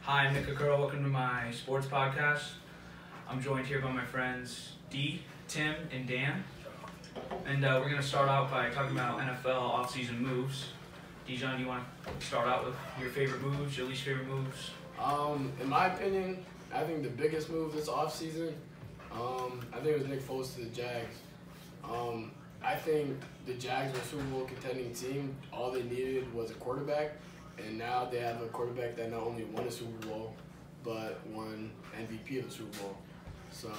Hi, I'm Curcuro. Welcome to my sports podcast. I'm joined here by my friends D, Tim, and Dan. And we're going to start out by talking about NFL offseason moves. Dijon, do you want to start out with your favorite moves, your least favorite moves? In my opinion, I think the biggest move this offseason, I think it was Nick Foles to the Jags. I think the Jags were a Super Bowl contending team. All they needed was a quarterback, and now they have a quarterback that not only won a Super Bowl, but won MVP of the Super Bowl. So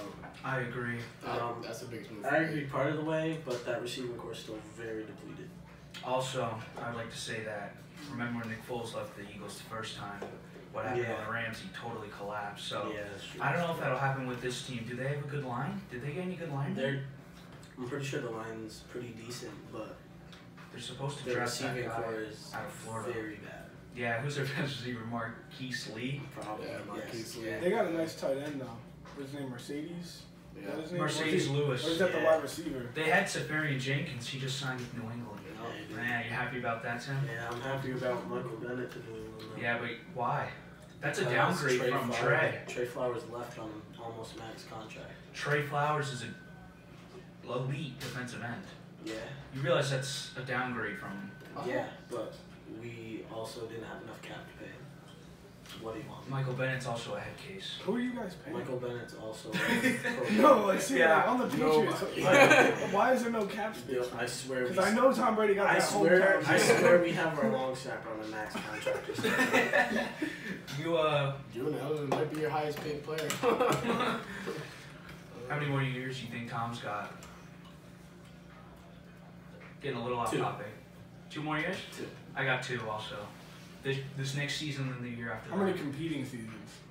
I agree. That's the biggest move. I agree part of the way, but that receiving core is still very depleted. Also, I would like to say that, remember when Nick Foles left the Eagles the first time? What happened on the Rams, he totally collapsed. So yeah, that's true. I don't know if that'll happen with this team. Do they have a good line? Did they get any good line? I'm pretty sure the line's pretty decent, but they're supposed to the draft that receiving guy core is out of Florida. very bad. Yeah, who's their best receiver? Marquise Lee? Probably. Yeah, Marquise Lee. Yeah. They got a nice tight end though. What's his name? Mercedes? Yeah. What is his name? Mercedes Lewis. Or is that the wide receiver? They had Safarian Jenkins. He just signed with New England. Yeah, Man, you happy about that, Tim? Yeah, I'm happy about Michael Bennett to New England. Yeah, but why? That's a Because downgrade from Trey. Trey Flowers left on almost max contract. Trey Flowers is an elite defensive end. Yeah. You realize that's a downgrade from... Yeah, but we also didn't have enough cap to pay him. What do you want? Michael Bennett's also a head case. Who are you guys paying? Michael Bennett's also No, like see, Yeah. like, on the Patriots. Why is there no cap space? I swear. Because I know Tom Brady got I that whole swear, cap I space. swear we have our long snapper on a max contract or something. You, June Allen might be your highest paid player. how many more years do you think Tom's got? Getting a little off 2. topic. 2 more years? 2. I got 2 also. This next season and the year after How that. many competing seasons?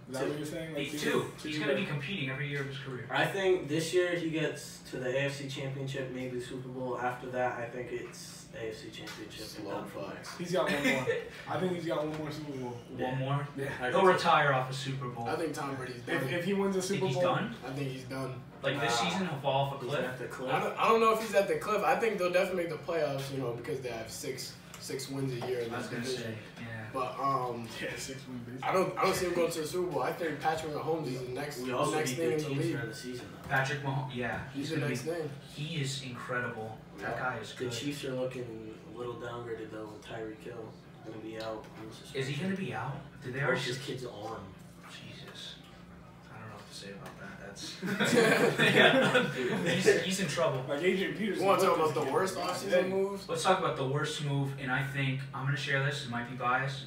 Is that what you're saying? Like 2. He's going to be competing every year of his career. I think this year he gets to the AFC Championship, maybe the Super Bowl. After that, I think it's AFC Championship and done for next. He's got one more. I think he's got one more Super Bowl. One more? Yeah. He'll retire off a Super Bowl. I think Tom Brady's done. If he wins a Super Think Bowl, he's done? I think he's done. Like this season, he'll fall off a He's cliff. at the cliff. I don't know if he's at the cliff. I think they'll definitely make the playoffs, because they have six wins a year in I was this going to division. say, yeah. But yeah, 6 wins. I don't see him going to the Super Bowl. I think Patrick Mahomes is the next We also next beat thing good in the teams league. during the season, though. Patrick Mahomes, yeah. He's the gonna next thing. He is incredible. That guy is The good. Chiefs are looking a little downgraded, though, with Tyreek Hill going to be out. Is he going to be out? Did they Or already... his kid's arm. Jesus. I don't know what to say about that. That's... he's in trouble. Like Adrian Peterson. You want to talk about the worst offseason moves? Let's talk about the worst move, and I think I'm going to share this. It might be biased.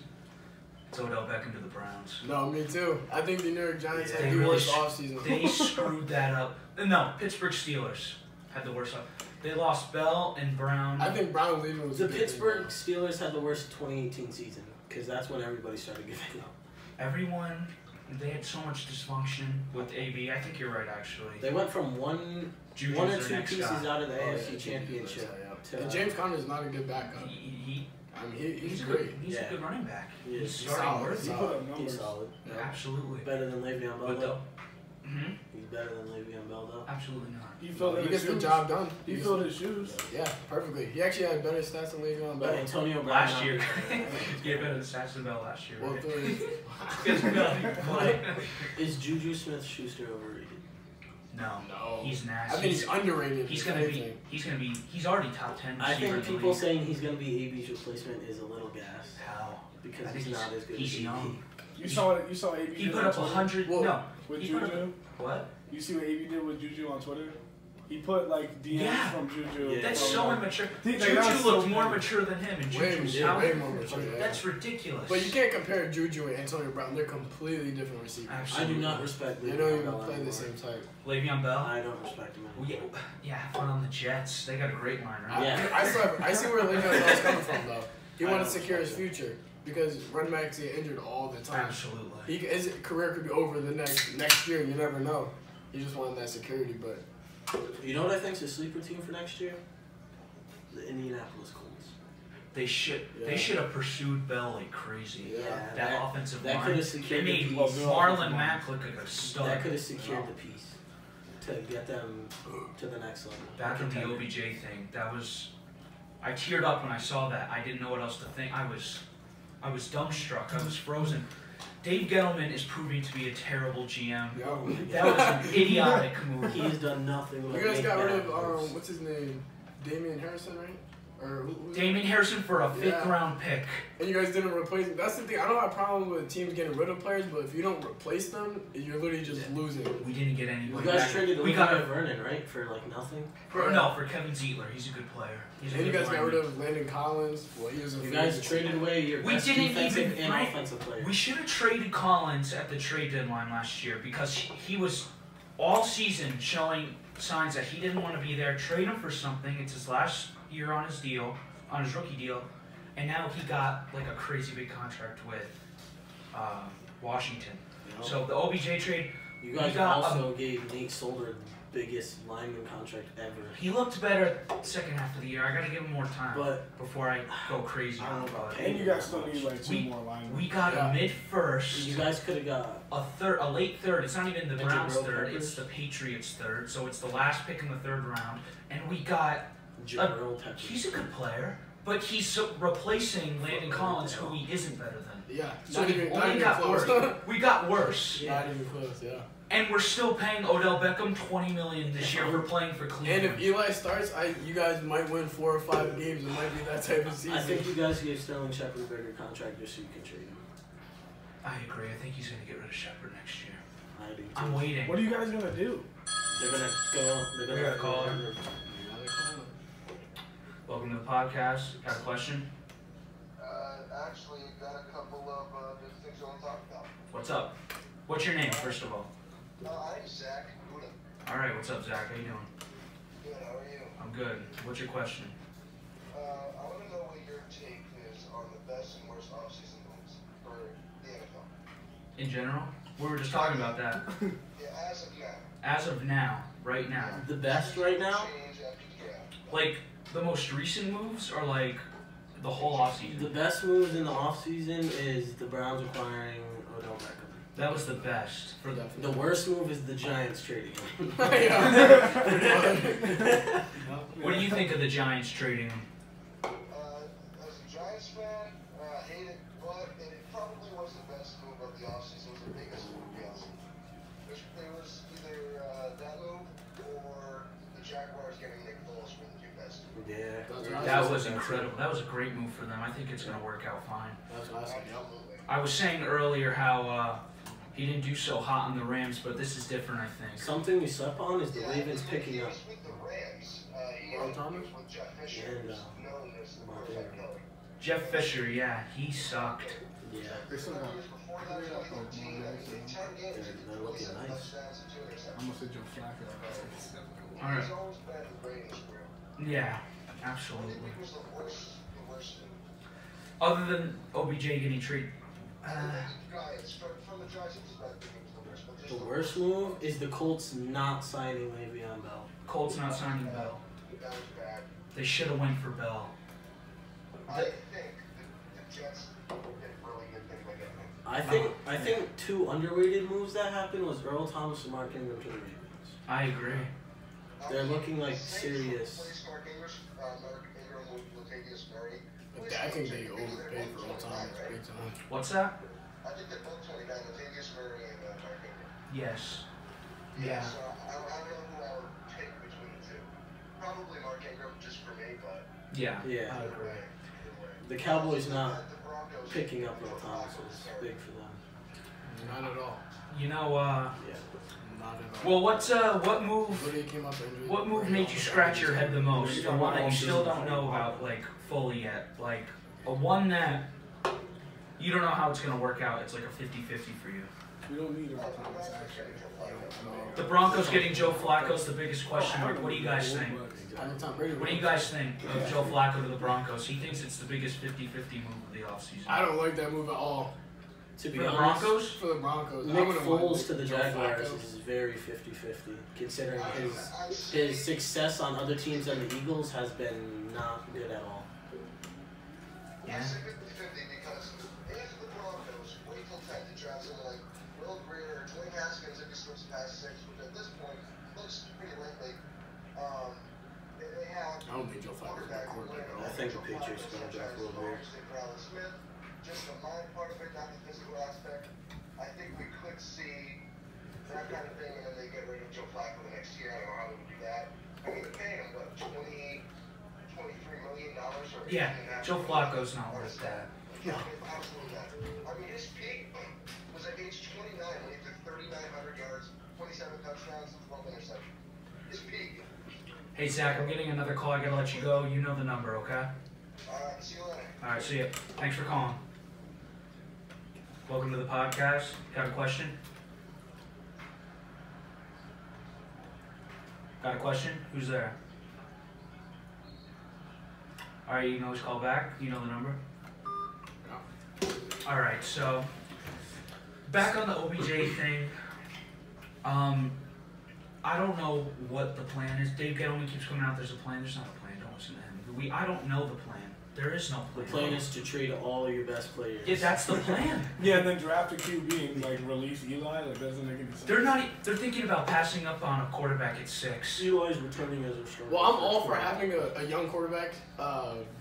It's Odell Beckham to the Browns. No, me too. I think the New York Giants They had the really worst offseason. They screwed that up. No, Pittsburgh Steelers had the worst. They lost Bell and Brown. I think Brown leaving was The a big Pittsburgh thing. Steelers had the worst 2018 season, because that's when everybody started giving up. Everyone, they had so much dysfunction with AB. I think you're right, actually. They went from one Juju's or their 2 next pieces guy. out of the Oh, AFC yeah, Championship. yeah. And James Conner's not a good backup. I mean, he's a great. good, he's a good running back. He is. He's He's starting solid. worthy. He put up numbers. He's solid. Yeah, absolutely. Better than Le'Veon Bell, But though. Mhm. He's better than Le'Veon Bell, though. Absolutely not. He filled He his gets the shoes. job done. He filled his shoes. Yeah, perfectly. He actually had better stats than Le'Veon But Bell. Antonio Brown Last year, he had better than Saxon Bell last year. Well, Right? three. Because Bell didn't play. Is Juju Smith-Schuster overrated? No, No. he's I nasty. think he's underrated. He's if gonna be. anything. He's already top 10 I receiver in think the people league. saying he's going to be AB's replacement is a little gas. How? Because I think he's not as good he's as young. You saw AB. He put up 100. Well, No, with he put up- Juju. what? You see what AB did with Juju on Twitter? He put like DMs Yeah. from Juju. Yeah. That's from, so like, immature. Like, Juju that was looked so more bad. mature than him, and Way, Juju's yeah, out. way more mature. Yeah. That's ridiculous. But you can't compare Juju and Antonio Brown. They're completely different receivers. I Absolutely. do not respect They Le'Veon don't even Bell play anymore. the same type. Le'Veon Bell. I don't respect him Well, anymore. yeah, have fun on the Jets. They got a great line, right? Yeah. I see where Le'Veon Bell's coming from though. He I wanted to don't secure his respect future because running backs get injured all the time. Absolutely. His career could be over the next year. You never know. He just wanted that security, but You know what I think's a sleeper team for next year? The Indianapolis Colts. They should have pursued Bell like crazy. Yeah. That offensive that line. could have They secured the made piece. Marlon Mack look like a stud. That could have secured the piece to get them to the next level. Back in the OBJ thing, that was. I teared up when I saw that. I didn't know what else to think. I was dumbstruck. I was frozen. Dave Gettleman is proving to be a terrible GM. Yo. That was an idiotic move. He's done nothing. You but guys make got rid bad of moves. what's his name? Damian Harrison, right? Or who's Damian Harrison for a 5th Yeah. round pick. And you guys didn't replace him. That's the thing. I don't have problems with teams getting rid of players, but if you don't replace them, you're literally just losing. We didn't get You anybody. guys back. traded We got Levi Vernon, right? For like nothing. for Kevin Ziegler. He's a good player. He's a And you good guys got lineman. rid of Landon Collins. Well, he was a You free guys agent. traded away your We best didn't defensive even and trade- offensive players. We should have traded Collins at the trade deadline last year because he was all season showing signs that he didn't want to be there. Trade him for something. It's his last year on his deal, on his rookie deal, and now he got like a crazy big contract with Washington. You know? So the OBJ trade, You guys we got, also gave Nate Solder the biggest lineman contract ever. he looked better second half of the year. I got to give him more time But before I go crazy. I don't know about And you guys still need like 2 more linemen. We got Yeah. a mid first. you guys could have got A late third. It's not even the And Browns Jabril third. Peppers. It's the Patriots third. So it's the last pick in the 3rd round, and we got. Jabril Peppers. He's a good player, but he's replacing Landon Collins, who he isn't better than. Yeah. So not we even, not only even got close. worse. We got worse, Not even close, yeah. and we're still paying Odell Beckham $20 million this year for playing for And Cleveland. if Eli starts, you guys might win 4 or 5 games. It might be that type of season. I think you guys gave Sterling Shepard a bigger contract just so you can trade him. I agree. I think he's gonna get rid of Shepard next year. I do too. I'm waiting. What are you guys gonna do? They're gonna go. They're We gonna gotta call him. You gotta call him. Welcome to the podcast. Got a question? Actually, got a couple of good things I want to talk about. What's up? What's your name, first of all? I'm Zach Buda. All right. What's up, Zach? How you doing? Good, how are you? I'm good. What's your question? I want to know what your take is on the best and worst offseason moves for the NFL. In general, we were just talking about that. Yeah, as of now. As of now, right now, The best right now. Change after the draft. like the most recent moves are like the whole The offseason. best moves in the offseason is the Browns acquiring Odell Beckham. That was the best for the. The worst move is the Giants trading him. What do you think of the Giants trading him? As a Giants fan, I hate it, but it probably was the best move of the offseason. It was the biggest move of the offseason. It was either that move or the Jaguars getting Nick Foles were the 2 best. Yeah. That was incredible. That was a great move for them. I think it's gonna work out fine. That's awesome. Yep. Absolutely. I was saying earlier how he didn't do so hot on the Rams, but this is different. I think. Something you slept on is the Yeah, Ravens when picking he up. was with the Rams. He Earl was Thomas? with Jeff Fisher, And, who's known as the perfect coach. Jeff Fisher, yeah, he sucked. Yeah. They still got. Years before that, 2013, I think in 10 games, They're he looking had nice. touchdowns and 2 interceptions. I'm gonna say Joe Flacco. All right. He's always been great in his career. Yeah, What do you absolutely. think was the worst move? Other than OBJ getting traded. Giants, from the Giants, it's not the worst, but just The worst move is the Colts not signing Le'Veon Bell. Colts not signing Bell. That was bad. They should have went for Bell. I think the Jets did a really good thing by getting him. I think 2 underrated moves that happened was Earl Thomas and Mark Ingram to the Ravens. I agree. They're looking like The Saints serious. replaced Mark Ingram with Latavius Murray. I think they overpaid for Earl Thomas big time. What's that? I think they're both 29, Latavius Murray and Mark Ingram. Yes. Yeah. So I don't know who I would pick between the 2. Probably Mark Ingram just for me, but Yeah. Yeah. I either agree. way. The Cowboys not The Broncos picking up Earl Thomas was big for them. Not at all. You know, Yeah. Not at all. well, what move? Literally came up injured. What move made you scratch your head the most? The one that you still don't know about, like, fully yet. Like, a one that you don't know how it's going to work out. It's like a 50-50 for you. We don't need Earl Thomas actually. The Broncos getting Joe Flacco's the biggest question mark. What do you guys think? I know Tom Brady. What do you guys think of Joe Flacco to the Broncos? He thinks it's the biggest 50-50 move of the offseason. I don't like that move at all. To be For the honest, Broncos? For the Broncos. Nick I wouldn't mind Foles to the Joe Jaguars Flacco. is very 50-50, considering his success on other teams than the Eagles has been not good at all. Yeah. I say 50-50 because if the Broncos wait till 10 to draft someone like Will Greer or Dwayne Haskins if he slips past 6, which at this point looks pretty likely, they have I don't think Joe Flacco's a good quarterback at I all. think the Patriots are going to draft Will Greer. Obviously, Brandon Smith, just the mind part of it, not the physical aspect. Yeah, Joe Flacco's not worth that. No. Absolutely not. I mean, his peak was at age 29 when he threw 3,900 yards, 27 touchdowns, and 12 interceptions. His peak. Hey, Zach, I'm getting another call. I gotta let you go. You know the number, okay? Alright, see you later. All right, see ya. Thanks for calling. Welcome to the podcast. Got a question? Got a question? Who's there? All right, you can always call back. You know the number. All right, so back on the OBJ thing. I don't know what the plan is. Dave Gettleman keeps coming out. There's a plan. There's not a plan. Don't listen to him. I don't know the plan. There is no The plan. plan is to trade all your best players. Yeah, that's the plan. Yeah, and then draft a QB and like release Eli. Like doesn't make any sense. They're thinking about passing up on a quarterback at 6. Eli's returning as a starter. Well, I'm all for having a young quarterback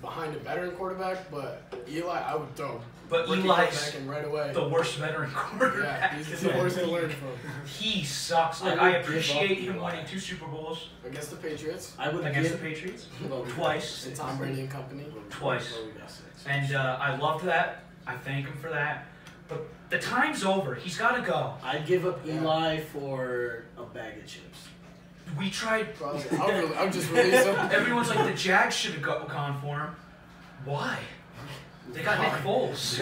behind a veteran quarterback, but Eli, I would throw. But rookie Eli's quarterback in right away. the worst veteran quarterback. Yeah, he's the worst to learn from. He sucks. Like, I appreciate him winning 2 Super Bowls Against the Patriots, I would against give the Patriots well, twice. and Tom Brady and company. Twice. Well, we got 6. And I loved that. I thank him for that. But the time's over. He's got to go. I'd give up Yeah. Eli for a bag of chips. We tried. Probably. I'll just release him. Everyone's like, the Jags should have gone for him. Why? They got Nick Foles.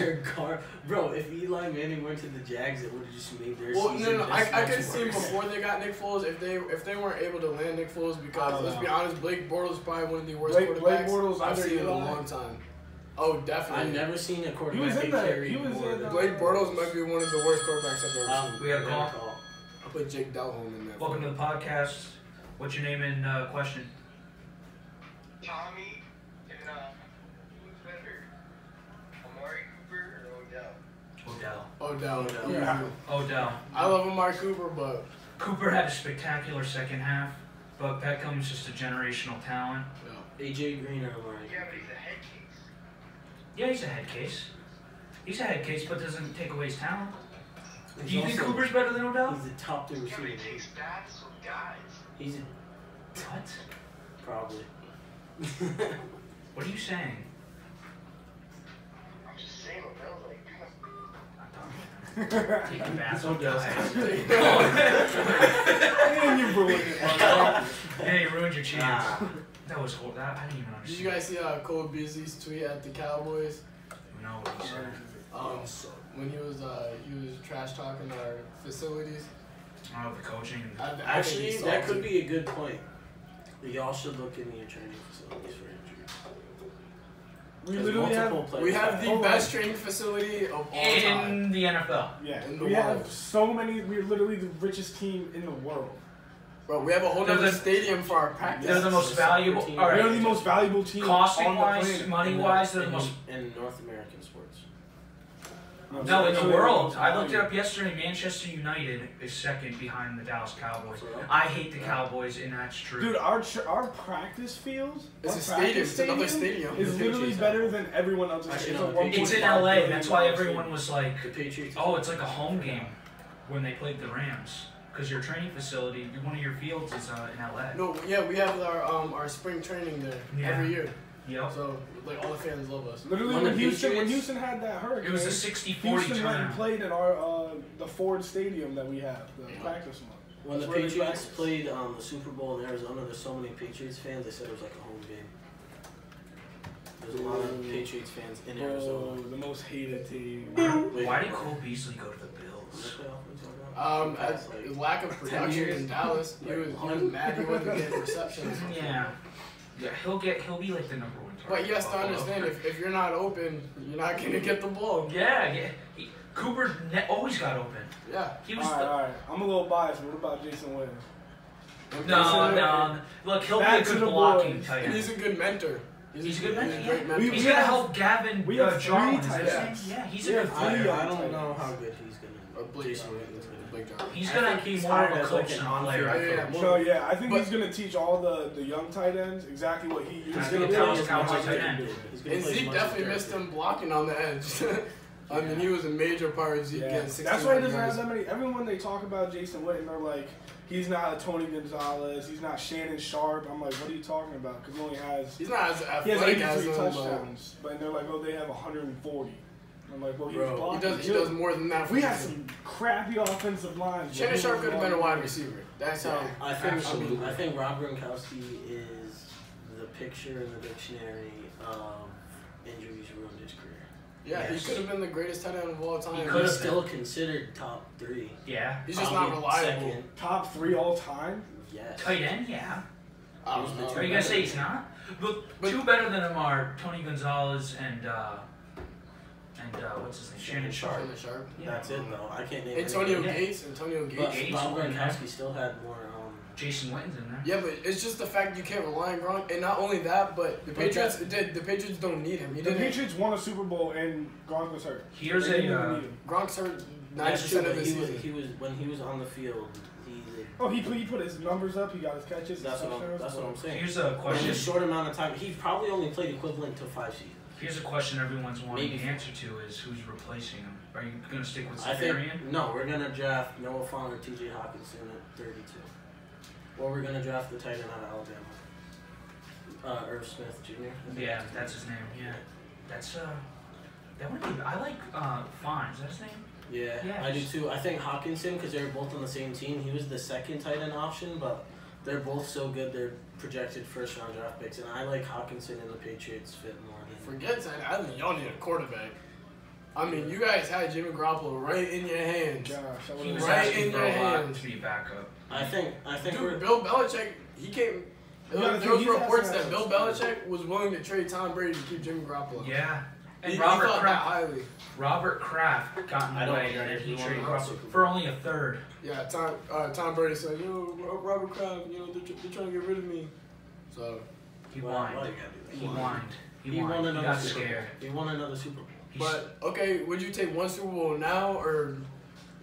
Bro, if Eli Manning went to the Jags, it would have just made their Well, season no. this I much could see worse. before they got Nick Foles if they weren't able to land Nick Foles because let's be honest, Blake Bortles is probably one of the worst quarterbacks Blake Bortles I've under seen in a Eli? long time. Oh, definitely. I've never seen a He quarterback was in get that. carried He was more in. than- Blake Bortles might be one of the worst quarterbacks I've ever seen. We got a call. I put Jake Delhomme in there. Welcome to the podcast. What's your name and question? Tommy and who's better? Amari Cooper or Odell? Odell. Yeah. Odell. I love Amari Cooper, but Cooper had a spectacular second half, but Beckham's just a generational talent. AJ Green or Amari. Yeah, but he's a head case. Yeah, he's a head case. He's a head case, but doesn't take away his talent. He's Do you think also- Cooper's better than Odell? He's the top 2 Yeah, but receiver. he takes bats from guys. He's a, What? probably. What are you saying? I'm just saying, Odell's like, Taking bats on Odell's guys. And you ruined it. Hey, you ruined your chance. Ah. That was horrible. I didn't even did you understand. guys see Cole Beasley's tweet at the Cowboys? No, what he said. When he was trash talking our facilities. Oh, the coaching. I think Actually, he that salty. could be a good point. Y'all should look in your training facilities for injuries. We There's literally multiple have. players. We have the Hold on. best training facility of all time. In the NFL. Yeah, in the we have world. so many. We're literally the richest team in the world. Bro, we have a whole They're other the- stadium for our practice. They're the most valuable. team. All We're the right. most valuable team Costing on the wise, planet. money wise, they're the most. in North American sports. No, in the world. I looked it up yesterday. Manchester United is second behind the Dallas Cowboys. I hate the Cowboys, and that's true. Dude, our practice field. It's our a stadium. practice It's another stadium. Is The literally Patriots better have than everyone else's. Actually, It's no, a the Patriots- It's in 1.5 LA. billion That's why dollar everyone stadium. was like, The Patriots. "Oh, it's like a home game when they played the Rams." Because your training facility, one of your fields is in LA. No, yeah, we have our spring training there Yeah. every year. Yep. So like all the fans love us. Literally, When when the Houston Patriots- had that hurricane, It was a 60-40 Houston went and turn. played in our the Ford Stadium that we have, the practice one. When the That's where they Patriots practice. played the Super Bowl in Arizona, there's so many Patriots fans. They said it was like a home game. There's a lot of Patriots fans in Oh, Arizona. the most hated team. Wait, Why did Cole Beasley go to the what Bills? playoff are we talking about? As lack of 10 production years. in Dallas, he was mad he wasn't getting receptions. Yeah. Yeah, he'll be like the number one target. But he has to Buffalo. understand if you're not open, you're not gonna get the ball. Yeah. Cooper always got open. Yeah. He was Alright. I'm a little biased, but what about Jason Williams? no. Look, he'll Back be a to good the blocking boys. tight And he's end. a good mentor. He's a good mentor. He's a great Yeah. mentor. He's We gonna have- help Gavin we have Jarwin. three tight ends. Yeah, he's We a have good three player. I tight don't ends. know how good he's Or gonna. Blake Jason Jarwin. Williams is gonna. Blake Jarwin. He's I gonna think be he's more of hired a as coach like than an a on-field player. Yeah, coach. So yeah, I think But- he's gonna teach all the young tight ends exactly what he used He's to gonna do. tell He's us gonna Cowboys play tight end. big. He's gonna And play as Zeke much as definitely Derek missed did. him blocking on the edge. I mean, he was a major part of Yeah. getting 16. That's why he doesn't have that many. Everyone, when they talk about Jason Witten, they're like, he's not a Tony Gonzalez. He's not Shannon Sharp. I'm like, what are you talking about? Because he only has. He's not as He has athletic 83 as him, touchdowns. But they're like, oh, they have 140. I'm like, well, he was Bro, blocking. he does more than that. For We had him. some crappy offensive lines. Shannon Sharp could have been a wide receiver. That's how. I think Absolutely. I think Rob Gronkowski is the picture in the dictionary of injuries ruined his career. Yeah, Yes. he could have been the greatest tight end of all time. He He's could have still considered top 3. Yeah. He's just not Probably reliable. second. Top 3 all time. Yes. Tight end, yeah. I don't know. Are you gonna say he's not? But two better than him are Tony Gonzalez and what's his name? Shannon Sharp. Shannon Sharp. Yeah. That's it though. I can't name Antonio anyone. Gates. Antonio But Gates. Gates Rob won there. Gronkowski still had more. Jason Witten's in there. Yeah, but it's just the fact you can't rely on Gronk, and not only that, but the But Patriots. The Patriots don't need him. He The didn't. Patriots won a Super Bowl and Gronk was hurt. Here's They didn't a even need him. Gronk's hurt That's true. 90% of But the he was season. when he was on the field. Oh, he put his numbers up. He got his catches. his That's touchdowns. what I'm saying. here's a In a question. short amount of time, he probably only played equivalent to 5 seasons. Here's a question everyone's wanting Maybe. the answer to is who's replacing him. Are you gonna stick with I think Safarian? no, we're gonna draft Noah Fant or T.J. Hawkinson at 32, or we're gonna draft the tight end out of Alabama, Irv Smith Jr. Yeah, that's his name. Yeah, that's that would be. I like Fine. Is that his name? Yeah, Yeah. I do too. I think Hawkinson, because they were both on the same team, he was the second tight end option, but they're both so good. They're projected first round draft picks, and I like Hawkinson and the Patriots fit more than. Forget that. I think y'all need a quarterback. I mean, you guys had Jimmy Garoppolo right in your hands. Gosh, I He was Right asking in for your a lot hands. to be backup. I think we're. Dude, Bill Belichick, he came. You gotta There think was he's reports asking that Bill us. Belichick was willing to trade Tom Brady to keep Jimmy Garoppolo. Yeah, and He Robert thought that Kraft. highly. Robert Kraft got in I the don't way, think and that he he traded won the Garoppolo Super Bowl. for only a third. Yeah, Tom Brady said, yo, Robert Kraft, you know, they're trying to get rid of me. So, He Why whined. you gotta do that? He whined. He He won whined. He another got Super Bowl. scared. He won another Super Bowl. He's but, okay, would you take one Super Bowl now or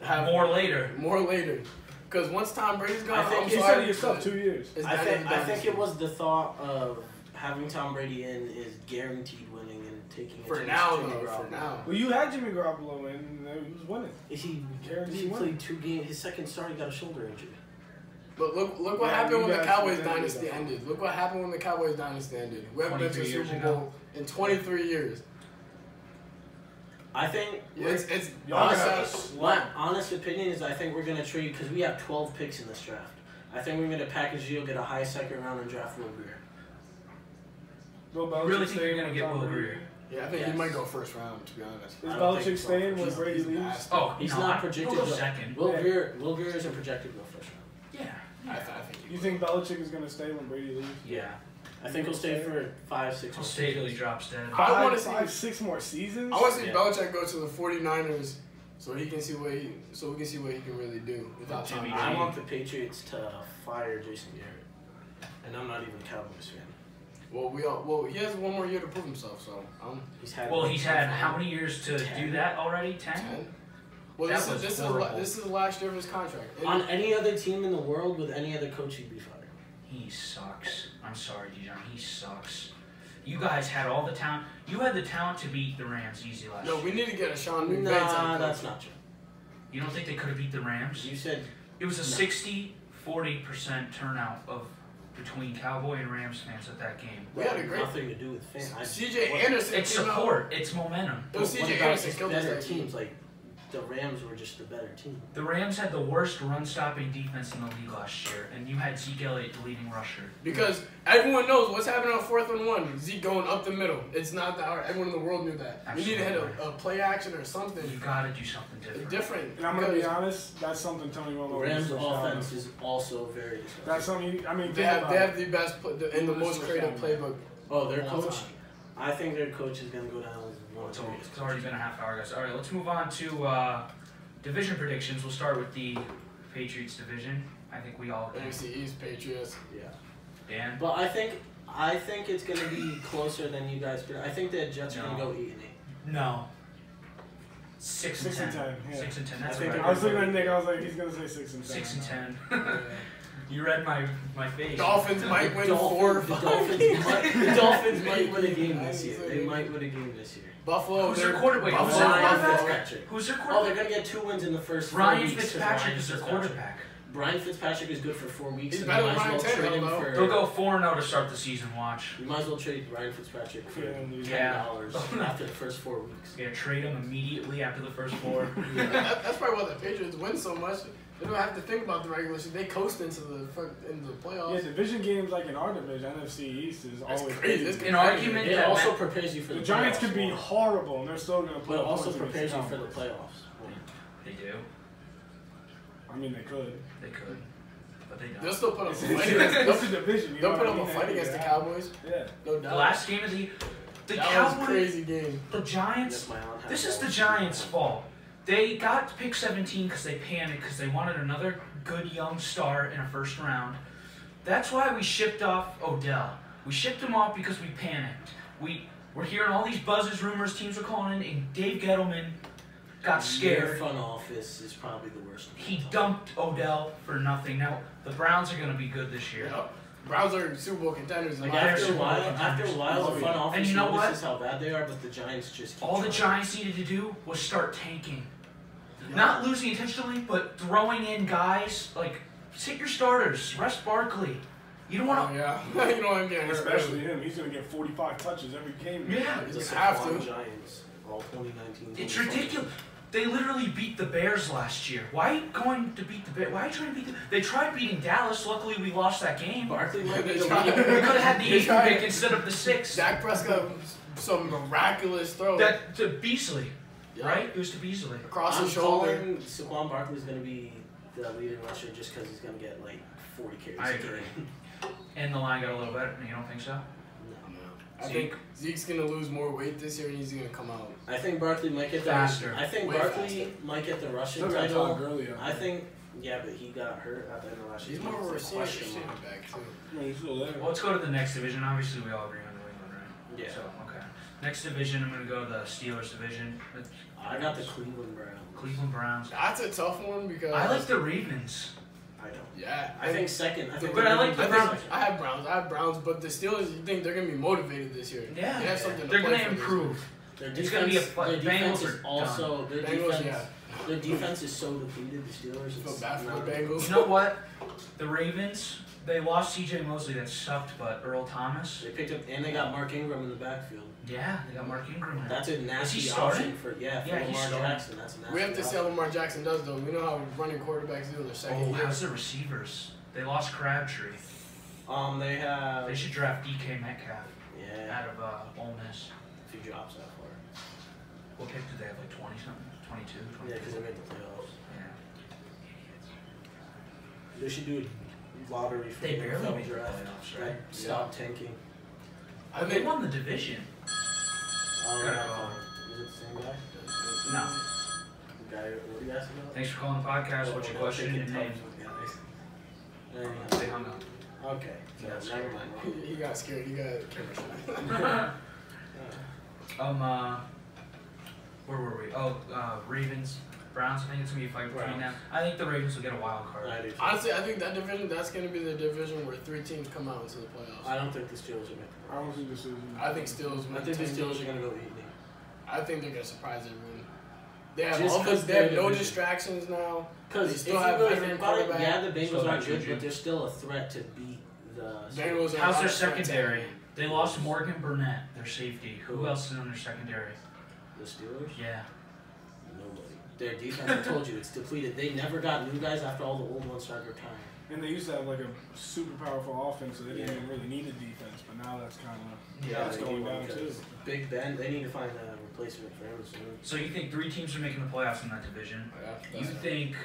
have more later. more later? Because once Tom Brady's gone, I think I'm You sorry, said it yourself, 2 years. it's I not think even I think dynasty. it was the thought of having Tom Brady in is guaranteed winning and taking a For chance now, to Jimmy though, for Garoppolo. now. Well, you had Jimmy Garoppolo and he was winning. He Guaranteed win. played 2 games. His second start, he got a shoulder injury. But look what Yeah, happened you when the guys Cowboys did dynasty that. ended. Look what happened when the Cowboys dynasty ended. We haven't been to a 23 years Super ago. Bowl in 23 years. I think It's Y'all honest. my honest opinion is I think we're gonna trade because we have 12 picks in this draft. I think we're gonna package deal, get a high second round, and draft Will Greer. Bill You Belichick really think you're staying gonna with get Tom Will Brady? Greer? Yeah, I think Yes. he might go first round, to be honest. Is I don't think Belichick so. staying when He's- Brady he's leaves? nasty. Oh, He's no, not I- projected he'll go to- second. Will Yeah. Greer isn't projected to go first round. Yeah. I think he You would. think Belichick is going to stay when Brady leaves? Yeah. I think he'll stay for 5-6 He'll more stay till he seasons. drops dead. I wanna see- 5-6 more seasons? I want to see Yeah. Belichick go to the 49ers so he can see what he can really do without Tom Jimmy Brady. I want the Patriots to fire Jason Garrett, and I'm not even a Cowboys fan. Well, he has one more year to prove himself, so He's had Well, he's had how many years to do that already? 10? 10. Well, That this was is horrible. this is the last year of his contract. And on any other team in the world with any other coach, he'd be fired. He sucks. I'm sorry, Dijon. He sucks. You guys had all the talent. You had the talent to beat the Rams easy last no, year. we need to get a Sean McVay. Nah, type that's coach. not true. You don't think they could have beat the Rams? You said It was a No. 60-40% turnout of between Cowboy and Rams fans at that game. We had a great. nothing to do with fans. CJ what- Anderson. It's came out- support. It's momentum. It was What CJ about Anderson just killed us better that game. teams? Like the Rams were just the better team. The Rams had the worst run-stopping defense in the league last year, and you had Zeke Elliott, the leading rusher. Because everyone knows what's happening on 4th and 1. Zeke going up the middle. It's not that hard. Everyone in the world knew that. You need to hit a play action or something You got to do something different. different. And I'm going to be because honest, that's something Tony The Romo Rams' is so proud of. offense is also very disgusting. That's something, I mean, They think have about it. the best and the most creative playbook. Oh, their all coach. time. I think their coach is gonna go down as one of It's the greatest. already been a half hour, guys. All right, let's move on to division predictions. We'll start with the Patriots division. I think we all agree. NFC East Patriots. Yeah. Dan? But I think it's gonna be closer than you guys. I think the Jets are gonna No. go 8-8. No. 6 and 10. 6 and 10, yeah. 6 and 10. I That's think what they're I I was looking at Nick, I was like, he's going to say 6 and 10. 6 and 10. You read my face. Dolphins might win 4 or 5 games. The Dolphins might win a game this year. They might win a game this year. Buffalo. Who's their quarterback? Buffalo. Who's their quarterback? Fitzpatrick. Who's their Oh, quarterback? they're gonna get 2 wins in the first 4 Ryan weeks. 'Cause Fitzpatrick Ryan is their Fitzpatrick. quarterback. Brian Fitzpatrick is good for 4 weeks. He's and better you than might as Ryan well trade him Tannehill, for. They'll go 4-0 to start the season. Watch. You might as well trade Ryan Fitzpatrick for Yeah. $10 after the first 4 weeks. Yeah, trade him immediately after the first 4. That's probably why the Patriots win so much. They don't have to think about the regular season. They coast into the playoffs. Yeah, division games like in our division, NFC East is That's always crazy. It's An argument It that also prepares you for The the Giants playoffs, could be more. horrible, and they're still going to put But it up also points against prepares the you for the Cowboys. playoffs. They do. I mean, they could. They could, but they They'll don't. still put up a It's fight a against. division. You They'll know put what I up a mean? fight against the Cowboys. Yeah. No The doubt. last game of the that Cowboys. was a crazy game. The Giants. That's my own This house. is the Giants' fault. They got pick 17 because they panicked because they wanted another good young star in a first round. That's why we shipped off Odell. We shipped him off because we panicked. We're hearing all these buzzes, rumors, teams are calling in, and Dave Gettleman got Your scared. front office is probably the worst. He dumped Odell for nothing. Now, the Browns are going to be good this year. Yep. Browns are Super Bowl contenders. Like in my after a opinion. while, the front office And you know what? notices how bad they are, but the Giants just keep All the trying. Giants needed to do was start tanking. Not losing intentionally, but throwing in guys like sit your starters, rest Barkley. You don't want Oh, to. yeah. You know what I'm getting. Especially him. He's going to get 45 touches every game. Yeah, You The just have Saquon to. Giants, all 2019. it's ridiculous. They literally beat the Bears last year. Why are you going to beat the Bears? Why are you trying to beat the? They tried beating Dallas. Luckily, we lost that game. We Barkley might be They the tried. leader. could have had the They 8th tried. pick instead of the 6th. Dak Prescott, some miraculous throw That to Beasley, Yeah. right? It was to Beasley. across I'm his shoulder. calling Saquon Barkley's going to be the leading rusher just because he's going to get like 40 carries. I a agree. game. And the line got a little better. You don't think so? No. I think Zeke's gonna lose more weight this year, and he's gonna come out. I think Barkley might get the Faster. I think Way Barkley faster. might get the rushing Still got title. Todd Gurley out I there. think, yeah, but he got hurt at the end of last year. He's more of a It's receiver question mark. back too. No, he's still there. Well, let's go to the next division. Obviously, we all agree on New England, right? Yeah. So, okay. Next division, I'm going to go to the Steelers division. I got the Cleveland Browns. Cleveland Browns. That's a tough one because I like the Ravens. I don't. Yeah, I think second. I think But I like the I Browns. Browns. think I have Browns, but the Steelers. You think they're gonna be motivated this year? Yeah. They have something. They're going going to improve. Their It's gonna be a defense- fight. Their defense Bengals is are also their Bengals, defense. yeah. Their defense is so depleted. The Steelers. I feel It's bad for not- the Bengals. You know what? The Ravens, they lost C.J. Mosley. That sucked, but Earl Thomas. They picked up and they got Mark Ingram in the backfield. Yeah, they got Mark Ingram now. That's a nasty starting? option for Yeah, Lamar he's starting. Jackson. That's a nasty. We have to see how option. Lamar Jackson does, though. We know how running quarterbacks do in their second Oh, year. how's the receivers? They lost Crabtree. They have. They should draft DK Metcalf Yeah. out of Ole Miss. A few drops that far. What pick did they have? Like 20 something? 22? Yeah, because they made the playoffs. Yeah. They should do a lottery for They the barely NFL made the draft. playoffs, right? Stop tanking. I They think won the division. Gotta Not call. calling. Is it the same guy? No. The guy. What do you ask about? Thanks for calling the podcast. What's your We're question taking and name? times with guys. They Anyhow. hung up. Okay. So Yeah, never mind. he got scared. He got camera shy. Where were we? Oh, Ravens, Browns. I think it's gonna be a fight between them. I think the Ravens will get a wild card. I do too. Honestly, I think that division, that's going to be the division where 3 teams come out into the playoffs. I don't think the Steelers are making. I don't think this is. I think Steelers I win think the 10 Steelers games. are gonna go 8-8. I think they're going to surprise everyone. They have, Just all 'cause they have they're no division. distractions now. Because They if still you have really veteran think about it, quarterback. yeah, the Bengals Still aren't have good, Juju. but they're still a threat to beat the. Bengals are How's not their a threat to secondary? anyone. They lost Morgan Burnett, their safety. Who else is on their secondary? The Steelers? Yeah. Nobody. Their defense, I told you, it's depleted. They never got new guys after all the old ones started retiring. And they used to have like a super powerful offense, so they didn't Yeah. even really need a defense. But now that's kind of Yeah, that's they going need one down too. because Big Ben, they need to find a replacement for him soon. So you think 3 teams are making the playoffs in that division? Yeah, You that's- think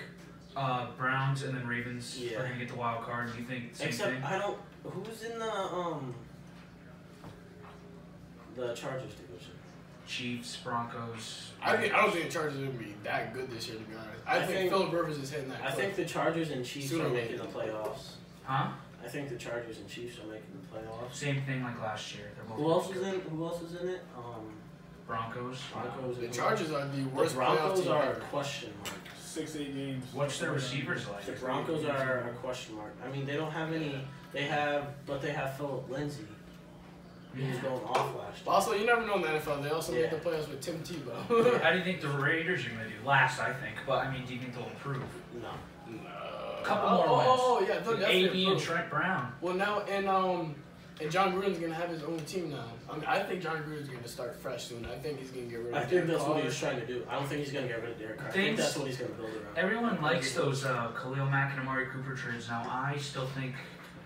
Browns and then Ravens Yeah. are gonna get the wild card? You think same Except thing? I don't. Who's in the Chargers division? Chiefs, Broncos. I don't think the Chargers are going to be that good this year, to be honest. I think think- Phillip Rivers is hitting that I cliff. think the Chargers and Chiefs Sooner are or making the later. playoffs. Huh? I think the Chargers and Chiefs are making the playoffs. Same thing like last year. They're both Who else is in? Who else is in it? Broncos. Broncos. The and- Chargers are the The worst playoff Broncos team are a ever. question mark. 6-8 games. What's their receivers like? The Broncos are a question mark. I mean, they don't have any. They have Philip Lindsay. He was going off last year. Also, you never know in the NFL. They also made the playoffs with Tim Tebow. How do you think the Raiders are going to do? Last, I think. But, I mean, do you think they'll improve? No. A couple more wins. Oh, yeah. They'll definitely AB and improve. Trent Brown. Well, now, and John Gruden's going to have his own team now. I mean, I think John Gruden's going to start fresh soon. I think he's going to get rid of I think that's what he was trying to do. I don't think he's going to get rid of Derek Carr. I think that's what he's going to build around. Everyone likes those Khalil Mack and Amari Cooper trades. Now, I still think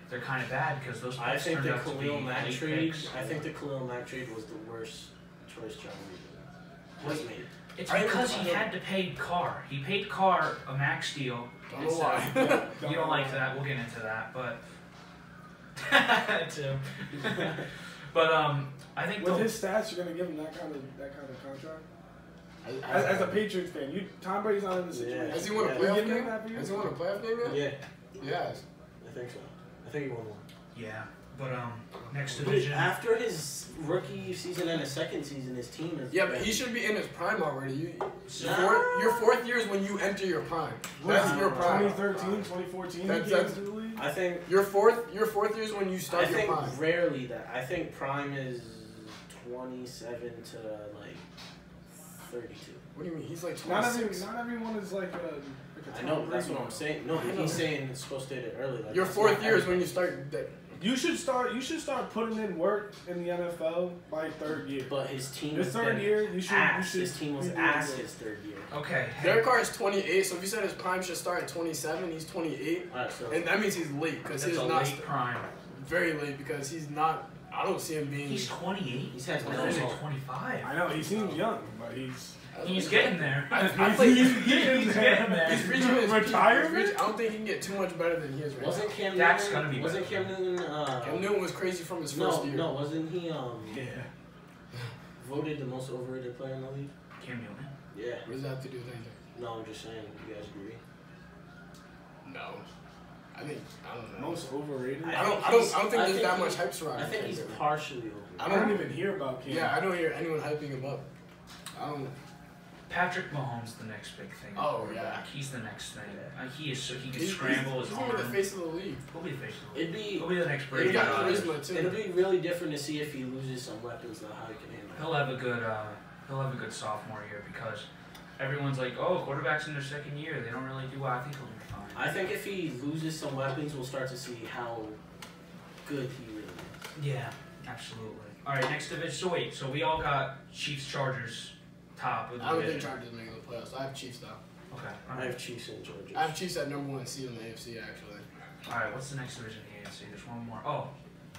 they're kind of bad because those I picks think turned the out to be Khalil Mack late trade. picks. I think the Khalil Mack trade was the worst choice John Gruden has made. It's because he had to pay Carr. He paid Carr a max deal. Don't know why. You don't like that. We'll get into that, but Tim. But I think with his stats, you're gonna give him that kind of contract. As a Patriots fan, Tom Brady's not in the situation. Has he won a playoff game? Has he won a playoff game yet? Yeah. Yes. I think so. I think he won one. Yeah, but next Wait, division. after his rookie season and his second season, his team is. Yeah, but he should be in his prime already. Nah. Your fourth year is when you enter your prime. That's your prime. 2013, 2014. That's into the league. I think. Your fourth year is when you start I your think prime. rarely that. I think prime is 27 to like 32. What do you mean? He's like Not 26. everyone is like a I know, Tom that's Brady. what I'm saying. No, he's saying it's supposed to hit it early. Like Your that's fourth not year is when everybody. you start. You should start putting in work in the NFL by third year. But his team His has third been year, you should. ass. You should His team was be doing ass good. his third year. Okay. Derek Carr is 28, so if you said his prime should start at 27, he's 28. Alright, so And that means he's late because That's he's a not late prime. very late because he's not. I don't see him being. He's 28. he's had I thought he was 25. I know he seems young, but he's. He's getting there. I think He's getting there. he's reaching his peak. Retirement? I don't think he can get too much better than he is right wasn't Cam Dak's Newton? gonna be Wasn't better. Cam Newton? now. Cam Newton was crazy from his first year. No, wasn't he? Yeah. Voted the most overrated player in the league. Cam Newton. Yeah. What does that have to do with anything? No, I'm just saying. You guys agree? No. I don't know. Most overrated. I don't think there's think that he- much hype surrounding I think him. he's partially overrated. I don't even hear about Cam. Yeah, I don't hear anyone hyping him up. I don't. Patrick Mahomes, the next big thing. Oh, yeah. He's the next thing. He is so he can He's scramble his gonna be the arm. face of the league. He'll be the face of the league. It'd be He'll be the next He Brady. got guy. charisma too. It'll be really different to see if he loses some weapons, though. How he can handle it. He'll have a good sophomore year because everyone's like, oh, quarterbacks in their second year, they don't really do well. I think he'll be fine. I think if he loses some weapons, we'll start to see how good he really is. Yeah, absolutely. All right, next division. So wait, so we all got Chiefs, Chargers, top of the I don't think division. Chargers making the playoffs. I have Chiefs though. Okay. All I right. have Chiefs and Georgia. I have Chiefs at number 1 seed in the AFC actually. All right. What's the next division in the AFC? There's one more. Oh,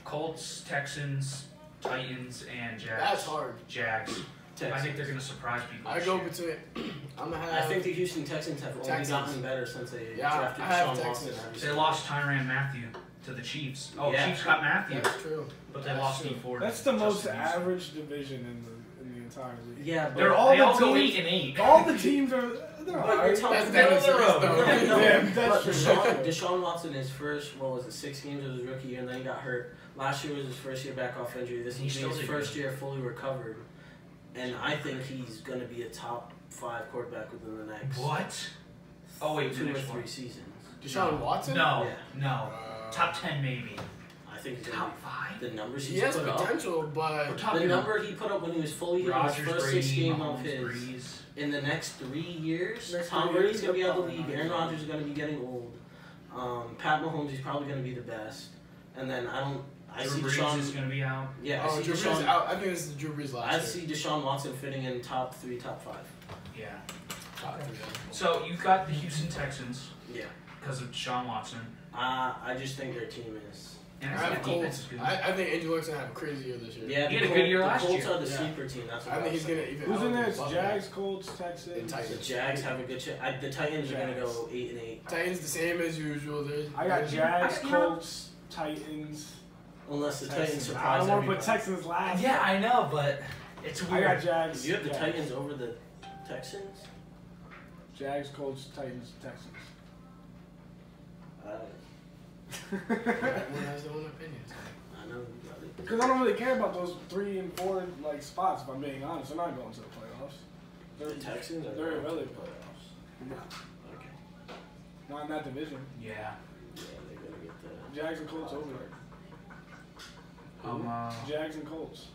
Colts, Texans, Titans, and Jags. That's hard. Jags. I Texans. think they're gonna surprise people. I this go year. between. I'm gonna have. I think the Houston Texans have only Texans. gotten better since they Yeah, drafted I have Deshaun Texans. Watson. They lost Tyrann Matthew to the Chiefs. Oh, Yeah. Chiefs got Matthew, That's true. but they That's lost true. Steve Ford. That's the most Justin Houston. average division in the entire league. Yeah, but They're all they the all go teams- 8-8. All the teams are. They're But alright. you're telling That's me Dennis no, no, Smith, though. Yeah, no, Yeah, but that's true. Deshaun Watson, his first, 6 games of his rookie year, and then he got hurt. Last year was his first year back off injury. This He will be still his did first good. year fully recovered. And I think he's going to be a top 5 quarterback within the next What? Oh wait, 2 or next 3 one. seasons. Deshaun Watson. No, Yeah. no. Top 10 maybe. I think he's going Top to 5. be. The numbers He he's has put up. potential, We're but talking The number he put up when he was fully healed in Rodgers, his first Brady, 6 games Mahomes, of his. Breeze. In the next 3 years, Next Tom 3 Brady's years, going to be out of the he'll league. probably Aaron not. Rodgers is going to be getting old. Pat Mahomes, he's probably going to be the best. And then I Drew see Brees Deshaun. is gonna be out. Yeah, I oh, see Drew Brees Deshaun. out. I think this is Drew Brees I last year. see Deshaun Watson fitting in top 3, top 5. Yeah. Top 3. So you've got the Houston Texans Yeah. because of Deshaun Watson, I just think their team is. and I his have defense Colts. is good. I think Andrew Luck's gonna have a crazy year this year. Yeah, He had a good year the last Colts year. are the Yeah. sleeper team. That's what I think he's saying. gonna even. Who's in there? It's Buffalo. Jags, Colts, Texans. And The Titans. Jags have a good chance. The Titans are going to Jags. go 8-8. Titans the same as usual. I got Jags, I- Colts, Titans. Unless the Titans Texans. I surprise don't want to everybody. put Texans last. Yeah, I know, but it's I weird. got Jags. You have the Jags. Titans over the Texans? Jags, Colts, Titans, Texans. Everyone has their own opinions. I know. You got it. Because I don't really care about those 3 and 4 like spots. If I'm being honest, they're not going to the playoffs. The Texans are They're going to really the playoffs. No. Not in that division. Yeah. Yeah, they're gonna get the. Jags and Colts over there. Jags and Colts.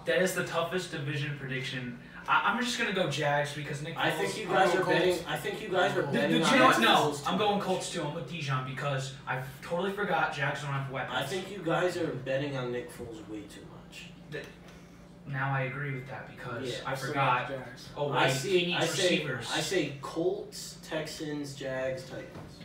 That is the toughest division prediction. I'm just gonna go Jags because Nick. I think you guys are betting. I think you guys are betting. You on know what? No, Colts I'm too going much. Colts too. I'm with Dijon because I totally forgot Jags don't have weapons. I think you guys are betting on Nick Foles way too much. Now I agree with that because Yeah. I Still forgot. got Jags. Oh wait, I he needs receivers. I say Colts, Texans, Jags, Titans.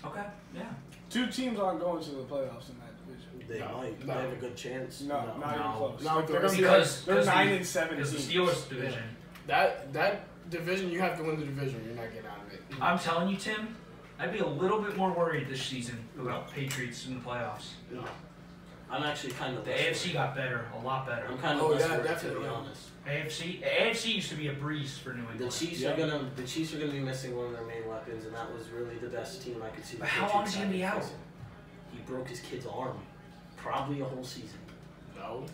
Okay, yeah. 2 teams aren't going to the playoffs in that division. They No, might. no. They have a good chance. No, not even No. close. No, They're gonna be because they're 9 the- and 7 Because the teams. Steelers division. That division, you have to win the division. You're not getting out of it. I'm telling you, Tim, I'd be a little bit more worried this season about Patriots in the playoffs. No. I'm actually kind of. The AFC got better, a lot better. I'm kind of Oh, less yeah, worried, to definitely. be honest. AFC used to be a breeze for New England. The Chiefs Yeah. are gonna. The Chiefs are gonna be missing one of their main weapons, and that was really the best team I could see. But how long is he gonna be out? He broke his kid's arm. Probably a whole season. No,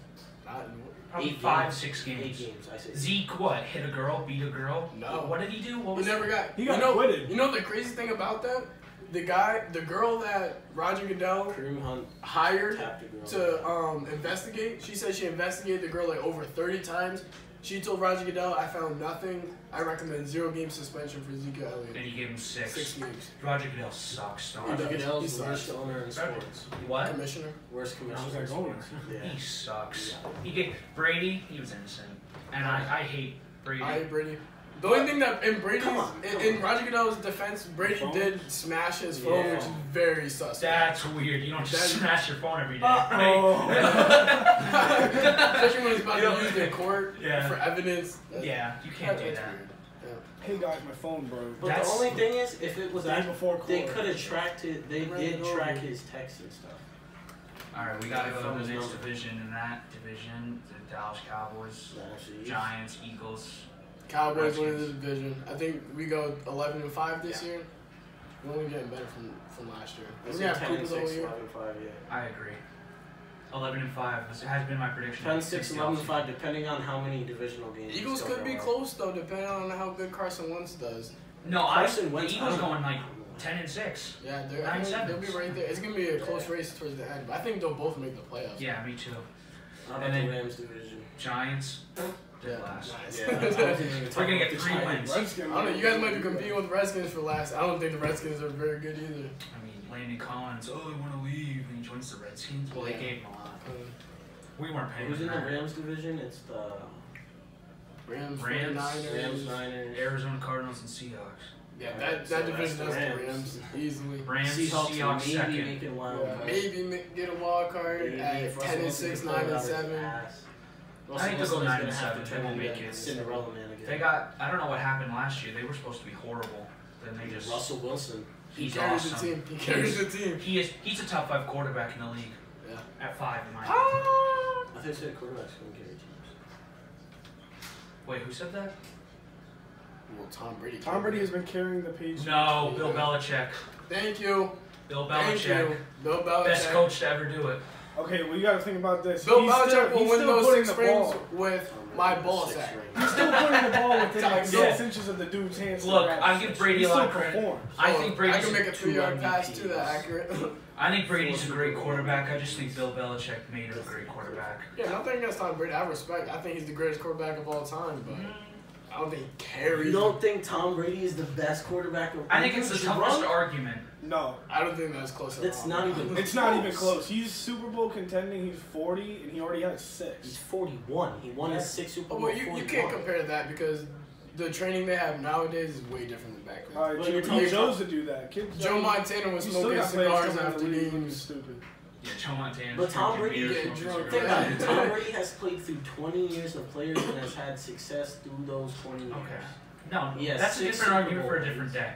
not Probably 8 5, games. 6 8 games. games. I say. Zeke, what? Hit a girl? Beat a girl? No. What did he do? What He was never got. He got you know, acquitted. You know the crazy thing about that? The girl that Roger Goodell Kareem Hunt hired tapped a girl. to investigate. She said she investigated the girl like over 30 times. She told Roger Goodell, "I found nothing. I recommend 0-game suspension for Ezekiel And Elliott. he gave him 6. 6 games." Roger Goodell sucks. Don't Roger He does. Goodell's He the worst sucks. owner in sports. What? Commissioner. Worst commissioner How's in that going? sports. Yeah. He sucks. He gave Brady. He was innocent, and I hate Brady. I hate Brady. The only thing that in Brady's Come on, in Roger Goodell's defense, Brady Phone? did smash his phone, Yeah. which is very suspect. That's weird. You don't just That- smash your phone every day, Uh-oh. Especially when he's about You know- to use it in court Yeah. for evidence. Yeah, you can't do That's that. weird. Hey guys, my phone broke. But That's- the only thing is, if it was Day before they court. could have tracked it. They Ran did it over. track his texts and stuff. All right, we gotta go Phone to the next number. division. In that division, the Dallas Cowboys, Actually, Giants, Eagles. Cowboys winning the division. I think we go 11-5 this year. We're only getting better from last year. I We're say gonna have 10 Cooper and the whole 6, year. 11-5, yeah. I agree. 11-5 has been my prediction. 10, since 6, the 11, offseason. 5, depending on how many divisional games. Eagles still could be there are. close though, depending on how good Carson Wentz does. No, Carson the Wentz, Eagles I don't going like know. 10-6. Yeah, Nine they'll be sevens. right there. It's gonna be a close race towards the end, but I think they'll both make the playoffs. Yeah, me too. How about And then- the Rams division? Giants, Yeah. last. Yeah, I wasn't even We're talking gonna about get the 3 Giants. wins. I don't know. You guys might be competing with the Redskins for last. I don't think the Redskins are very good either. I mean, Landon Collins, I want to leave, and he joins the Redskins. Well, they Yeah. gave him a lot. We weren't paying Who's in him the that. Rams division? It's the Rams, Rams, 49ers. Rams, Niners. Arizona Cardinals and Seahawks. Yeah, Alright, that so division that's does the the Rams easily. Rams, Seahawks, Seahawks maybe second. making a wild Yeah. card. Maybe get a wild card Maybe at if Russell 10 and Wilson 6, can 9 pull it and out of his 7. ass. I think they'll go Wilson's 9 gonna and have 7. to They turn won't into make it. Cinderella man again. They got, I don't know what happened last year. They were supposed to be horrible. Then they just, Russell Wilson. He he's carries awesome. the team. He carries the team. He's a top 5 quarterback in the league. Yeah. At 5, in my I opinion. think they said quarterbacks couldn't carry teams. Wait, who said that? Well, Tom Brady. Tom Brady has been carrying the Patriots. No, Bill Belichick. Thank you. Bill Thank Belichick. you. Bill Belichick. Best coach to ever do it. Okay, well you got to think about this. Bill He's Belichick still, will he's win still those putting 6 the rings ball. with my ball Six sack. rings. He's still putting the ball within like Yeah. 6 inches of the dude's hands. Look, to I give Brady he a lot still of credit. performs. I think I Brady's can make a 3-yard two pass MVPs. to that accurate. I think Brady's a great quarterback. I just think Bill Belichick made him a great quarterback. Yeah, nothing against Tom Brady. I respect. I think he's the greatest quarterback of all time, but I don't think he carries. You don't think Tom Brady is the best quarterback of I think it's the toughest argument. No, I don't think that's close at all. It's not even. it's not even close. He's Super Bowl contending. He's 40 and he already has He's 6. 41. He won his 6 Super Oh, Bowl. well, you can't compare that because the training they have nowadays is way different than back then. All right, Well, Jimmy you're talking Joe's to do that. Kids, Joe Montana was you still smoking got players cigars coming out of after the league looking games. stupid. Yeah, Joe Montana. But Tom Brady get drunk. Think about it. Tom Brady has played through 20 years of players and has had success through those 20 years. Okay. No, He has that's a 6 different Super argument for a Bowl different rings. day.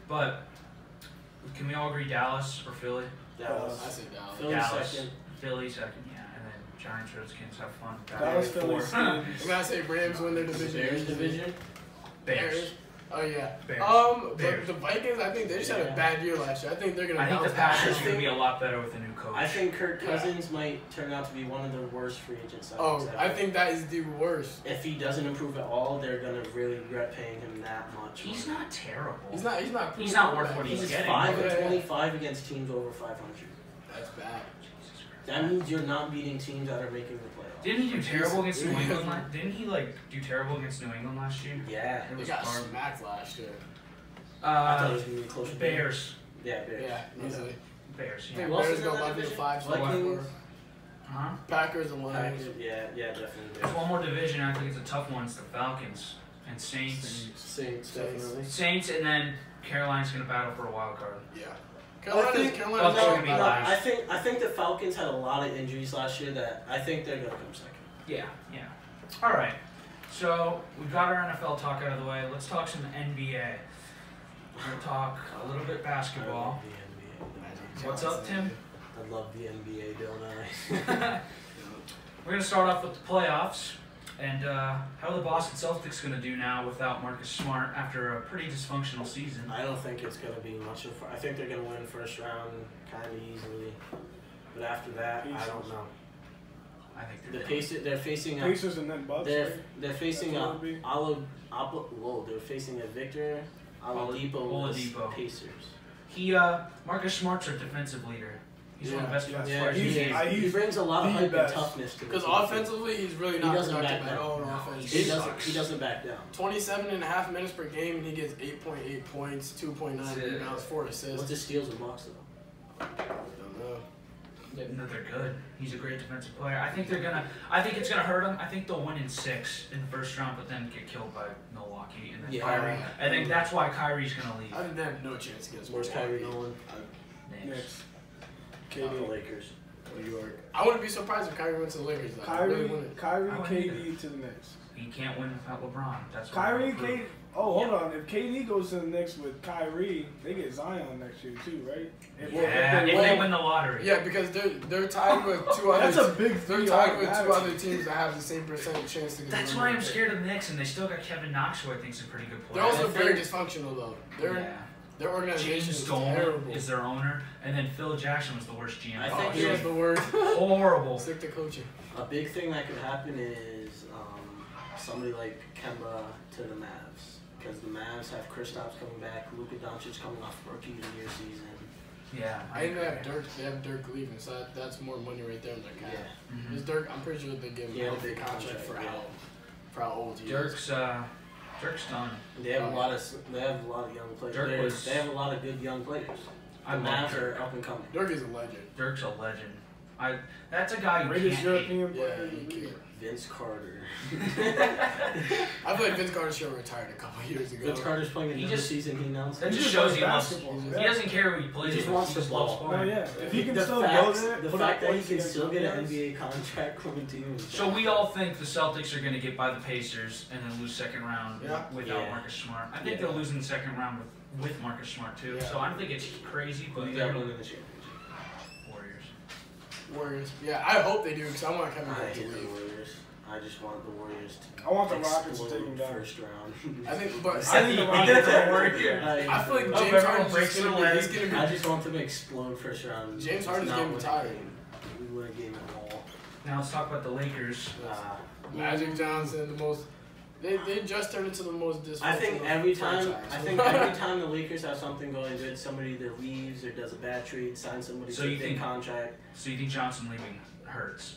But can we all agree Dallas or Philly? Dallas. I say Dallas. Philly Dallas. second. Philly second, yeah. And then Giants, Redskins, have fun. Dallas, Philly, Four. I'm gonna say Rams win their division. Bears division. Bears. Oh yeah. Bears. The Vikings, I think they just had a bad year last year. I think they're gonna. I think the bounce back. Packers are going to be a lot better with a new coach. I think Kirk Cousins might turn out to be one of the worst free agent signings ever. I think that is the worst. If he doesn't improve at all, they're gonna really regret paying him that much. He's not terrible. He's not worth what he's He's getting. 5 of 25 against teams over 500. That's bad. That means you're not beating teams that are making the playoffs. Didn't he do terrible against New England? Didn't he do terrible against New England last year? Yeah. They got smacked last year. I thought it was gonna be closer. Bears. Yeah, Bears. Yeah, easily. Bears. I think Yeah. Bears go 11-5. Vikings. Packers and Lions. Yeah, definitely. There's one more division. I think it's a tough one. It's the Falcons and Saints. Saints, definitely. Saints, and then Carolina's gonna battle for a wild card. Yeah. Carolina's gonna be last. I think the Falcons had a lot of injuries last year that I think they're gonna come second. Yeah. All right. So we've got our NFL talk out of the way. Let's talk some NBA. We're gonna talk a little bit basketball. What's up, Tim? I love the NBA, don't I? We're gonna start off with the playoffs. And how are the Boston Celtics going to do now without Marcus Smart after a pretty dysfunctional season? I don't think it's going to be much of. I think they're going to win first round kind of easily, but after that, I don't know. I think they're facing Pacers and then Bucks. They're facing they're facing a Victor Oladipo Pacers. Marcus Smart's our defensive leader. He's one of the best defensive players. He brings a lot of hype and toughness to the team. Because offensively, he's really not productive at all. He doesn't back down. 27.5 minutes per game, and he gets 8.8 points, 2.9 rebounds, 4 assists. What's his steals and blocks though? I don't know. No, they're good. He's a great defensive player. I think it's gonna hurt them. I think they'll win in 6 in the first round, but then get killed by Milwaukee and then Kyrie. I think that's why Kyrie's gonna leave. I think they have no chance against Where's Kyrie going? Next. The Lakers. New York. I wouldn't be surprised if Kyrie went to the Lakers. Though. Kyrie, KD to the Knicks. He can't win without LeBron. That's Kyrie, KD. Oh, hold on. If KD goes to the Knicks with Kyrie, they get Zion next year too, right? If they win the lottery. Yeah, because they're tied with 2 other. That's a big. They're tied with 2 other teams that have the same percentage chance to get. That's why I'm scared of the Knicks, and they still got Kevin Knox, who I think is a pretty good player. They're also very dysfunctional though. Their organization James is Dolan terrible. is their owner, and then Phil Jackson was the worst GM. I think he was the worst. Horrible. Stick to coaching. A big thing that could happen is somebody like Kemba to the Mavs, because the Mavs have Kristaps coming back, Luka Doncic coming off rookie of the year season. Yeah, and they have Dirk leaving, so that's more money right there in their cap. Yeah. Because Dirk, I'm pretty sure they give him a big contract for how old he is. Dirk's done. They have a lot of young players. They have a lot of good young players. The Mavs are up and coming. Dirk is a legend. Dirk's a legend. That's a guy you Greatest can't European hate. player. Yeah, Vince Carter. I feel like Vince Carter should have retired a couple years ago. Vince Carter's playing another season. He announced. That just shows he loves. He doesn't care who he plays. He just wants to loves ball. playing. Oh yeah, if he can still go there, the fact that he can still get an NBA contract coming to you. So we all think the Celtics are going to get by the Pacers and then lose second round without Marcus Smart. I think they'll lose in the second round with Marcus Smart too. So I don't think it's crazy, but they're going to win the championship. Warriors. Yeah, I hope they do because I want Kevin Durant to leave. The Warriors. I just want the Warriors to. I want the Rockets to take him down first round. I think, but I think the Rockets are working. I feel like James Harden's just gonna be. I just want them to explode first round. James Harden's getting tired. We win a game at all. Now let's talk about the Lakers. Magic Johnson, the most. They just turned into the most dysfunctional. I think every time the Lakers have something going good, somebody either leaves or does a bad trade, signs somebody to a big contract. So you think Johnson leaving hurts?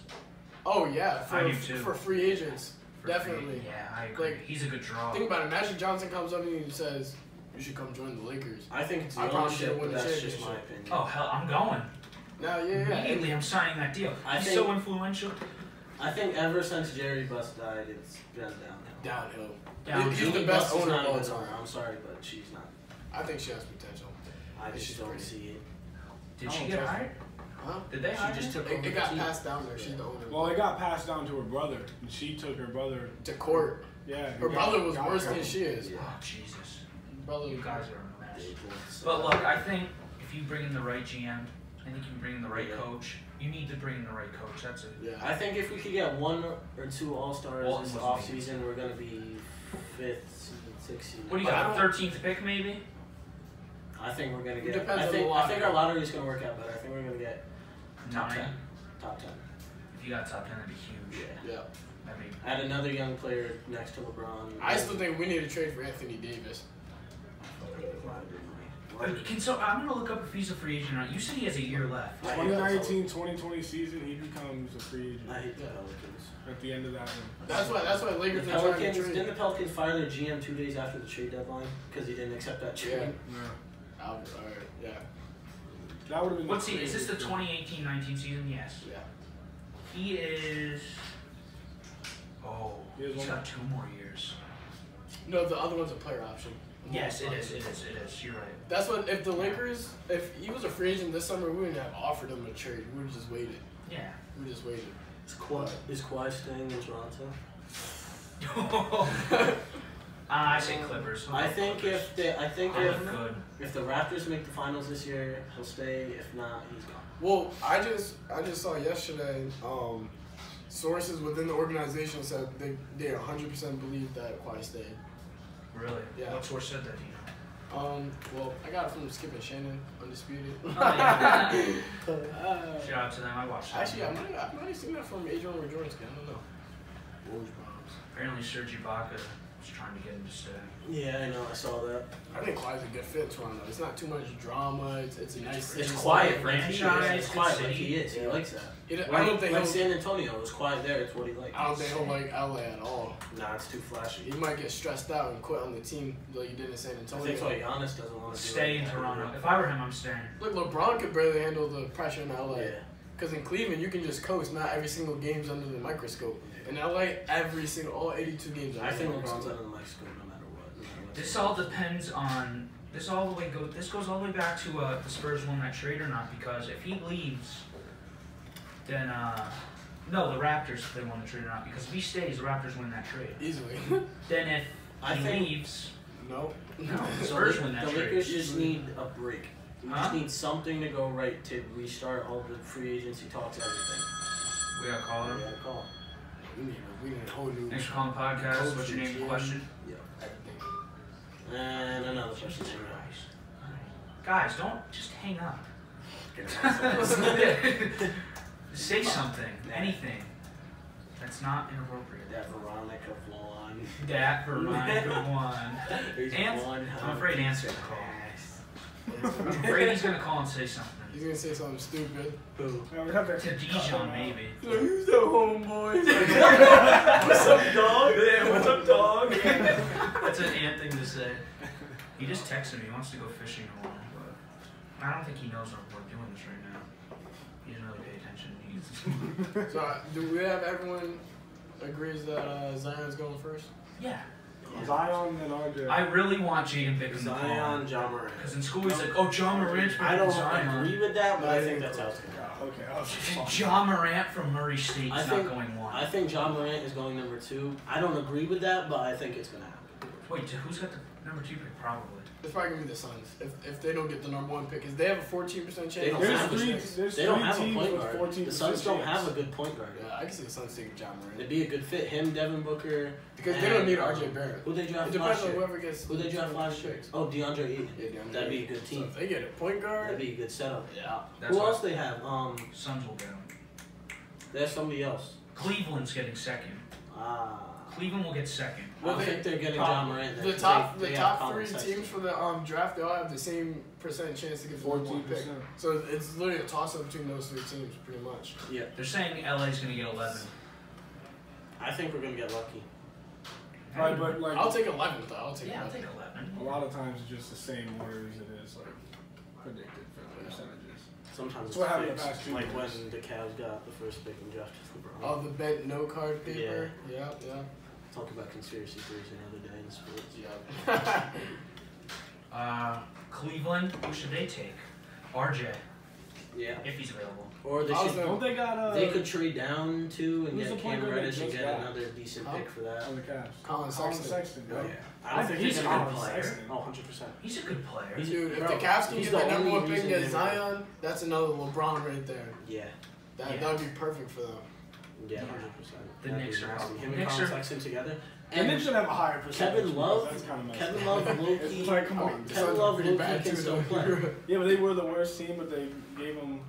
Oh yeah, I do too. For free agents, definitely. Yeah, I agree. He's a good draw. Think about it. Magic Johnson comes up and he says, "You should come join the Lakers." I think it's the ownership, but that's just my opinion. Oh hell, I'm going. No, yeah. Immediately, I'm signing that deal. He's so influential. I think ever since Jerry Buss died, it's been downhill. He's the best owner of all time. I'm sorry, but she's not. I think she has potential. I just don't see it. Did she get hired? Huh? Did they hire? She just took it got passed down there. She's the owner. Well, it got passed down to her brother, and she took her brother to court. Yeah. Her brother was worse than she is. Oh Jesus. Brother, you guys are a mess. But look, I think if you bring in the right GM, I think you can bring in the right coach. You need to bring in the right coach. That's it. Yeah. I think if we could get 1 or 2 All-Stars this offseason, we're going to be 5th, 6 seed. What do you got? 13th pick maybe? I think we're gonna It get. depends on the I think lottery. our lottery is gonna work out better. I think we're gonna get top 9. 10. Top 10. If you got top 10, that'd be huge. Yeah. That'd be. Add another young player next to LeBron. I still think we need to trade for Anthony Davis. I'm gonna look up if he's a free agent or not. You said he has a year left. 2019-2020 season, he becomes a free agent I hate the Pelicans. at the end of that one. That's why The Lakers are trying to Pelicans trade. didn't the Pelicans fire their GM 2 days after the trade deadline because he didn't accept that trade? Yeah. Alright, yeah. That would have been. What's he? Is this the 2018-19 season? Yes. Yeah. He is. Oh, He has he's one got 2 more years. No, the other one's a player option. Yes, it is. You're right. That's what if the Lakers, if he was a free agent this summer, we wouldn't have offered him a trade. We would have just waited. Yeah. We just waited. Is Kawhi staying in Toronto? I say Clippers. I think if good. if the Raptors make the finals this year, he'll stay. If not, he's gone. Well, I just saw yesterday. Sources within the organization said they 100% believe that Kawhi stayed. Really? Yeah. What source said that? Do you know? Well, I got it from Skip and Shannon, Undisputed. Oh, yeah. Shout out to them. I watched that. Actually, I might have seen that from Adrian Wojnarowski. I don't know. Woj bombs. Apparently, Serge Ibaka was trying to get him to stay. Yeah, I know. I saw that. I think Kawhi's a good fit in Toronto. It's not too much drama. It's a nice. It's city. quiet, like franchise. he is. It's quiet, Good like city. he is. He Yeah. likes that. I don't think like he'll. San Antonio, it was quiet there. It's what he likes. I don't think he'll like LA at all. Nah, it's too flashy. He might get stressed out and quit on the team like he did in San I Antonio. think that's why Giannis doesn't want to Stay in Toronto. If I were him, I'm staying. Look, LeBron could barely handle the pressure in LA. Yeah. Because in Cleveland, you can just coast. Not every single game's under the microscope. In LA, all 82 games are I under think the LeBron's microscope. under the microscope no matter what. This all depends on. This goes all the way back to the Spurs won that trade or not, because if he leaves, then no, the Raptors, if they won the trade or not, because if he stays, the Raptors win that trade. Easily. Then if I he think- leaves, no. no, the So Spurs win that the trade. Lakers just need a break. We Huh? just need something to go right to restart all the free agency talks, everything. We got a caller. We got a call. We need a whole new. Thanks for calling the podcast. What's your name and question? Yeah. Everything. And another question. Jesus Christ. Guys, don't just hang up. Say something, anything. That's not inappropriate. That Veronica Vaughn. That Veronica one. There's one. I'm afraid answer the call. I'm afraid he's gonna call and say something. He's gonna say something stupid. Who? Yeah, we have that To Dijon, maybe. He's like, who's that homeboy? What's up, dog? Yeah, what's up, dog? That's an ant thing to say. He just texted me. He wants to go fishing tomorrow, but I don't think he knows we're doing this right now. He doesn't really pay attention. So, do we have everyone agrees that Zion's going first? Yeah. Zion and RJ. I really want Jaden Bickham to call. Zion, John Morant. Because in school he's like, oh, John Morant's I don't Zion. agree with that, but I think that's how it's going to go. Okay, I was just John Morant from Murray State's I not think- going one. I think John Morant is going number 2. I don't agree with that, but I think it's going to happen. Wait, who's got the number 2 pick? Probably. It's probably gonna be the Suns if they don't get the number 1 pick, because they have a 14% chance. They don't There's have a three. chance. There's They don't three have a teams point with guard. 14% The Suns don't chance. have a good point guard. Yeah, I can see the Suns taking John Morant. It'd be a good fit. Him, Devin Booker. Because they don't need RJ Barrett. Who they It draft depends last on year? whoever gets. Who they draft last year? Oh, DeAndre Ayton. Yeah, DeAndre That'd be a Ayton. good So team. if they get a point guard. That'd be a good setup. Yeah. That's Who why else they have? Suns will get him. There's somebody else. Cleveland's getting second. Ah. Cleveland will get second. Well, I don't they- think they're getting top- John Morant. Then, The 'cause top, they the have top Colin 3 Sexton. teams for the draft, they all have the same percent chance to get the number 1 pick. 14%. So it's literally a toss up between those 3 teams, pretty much. Yeah. They're saying LA's going to get 11. I think we're gonna get lucky. Right, but like I'll take 11th though. I'll take Yeah, I'll 11th. take 11. a lot of times it's just the same order as it is like predicted for the percentages. Sometimes That's what happened it's the past fixed, 2 like years. when the Cavs got the first pick and drafted LeBron. Oh, the bent no card paper. Yeah, yeah. Talk about conspiracy theories another day in sports. Yeah. Cleveland, who should they take? RJ, Yeah. if he's available. Or they I was should. gonna- Don't they got They could trade down to and Who's get the point Cam guard they Reddish and just get got? another decent Huh? pick for that. on the Cavs? Colin Sexton. right? Yeah. I don't think He's they're a gonna good get player. Sexton. Oh, 100%. He's a good player. Dude, if Bro, the Cavs can he's get the the number only 1 pick reason and they get were- Zion, that's another LeBron right there. Yeah. That Yeah. that would be perfect for them. Yeah, Yeah. 100%. The That'd Knicks be are nasty. out. Him and Knicks Colin are- Sexton together. The Knicks should have a higher percentage. Kevin Love, That's kind of messed Kevin up. Love, low-key. It's like, come on. Kevin Love, low-key can still play. Yeah, but they were the worst team, but they gave them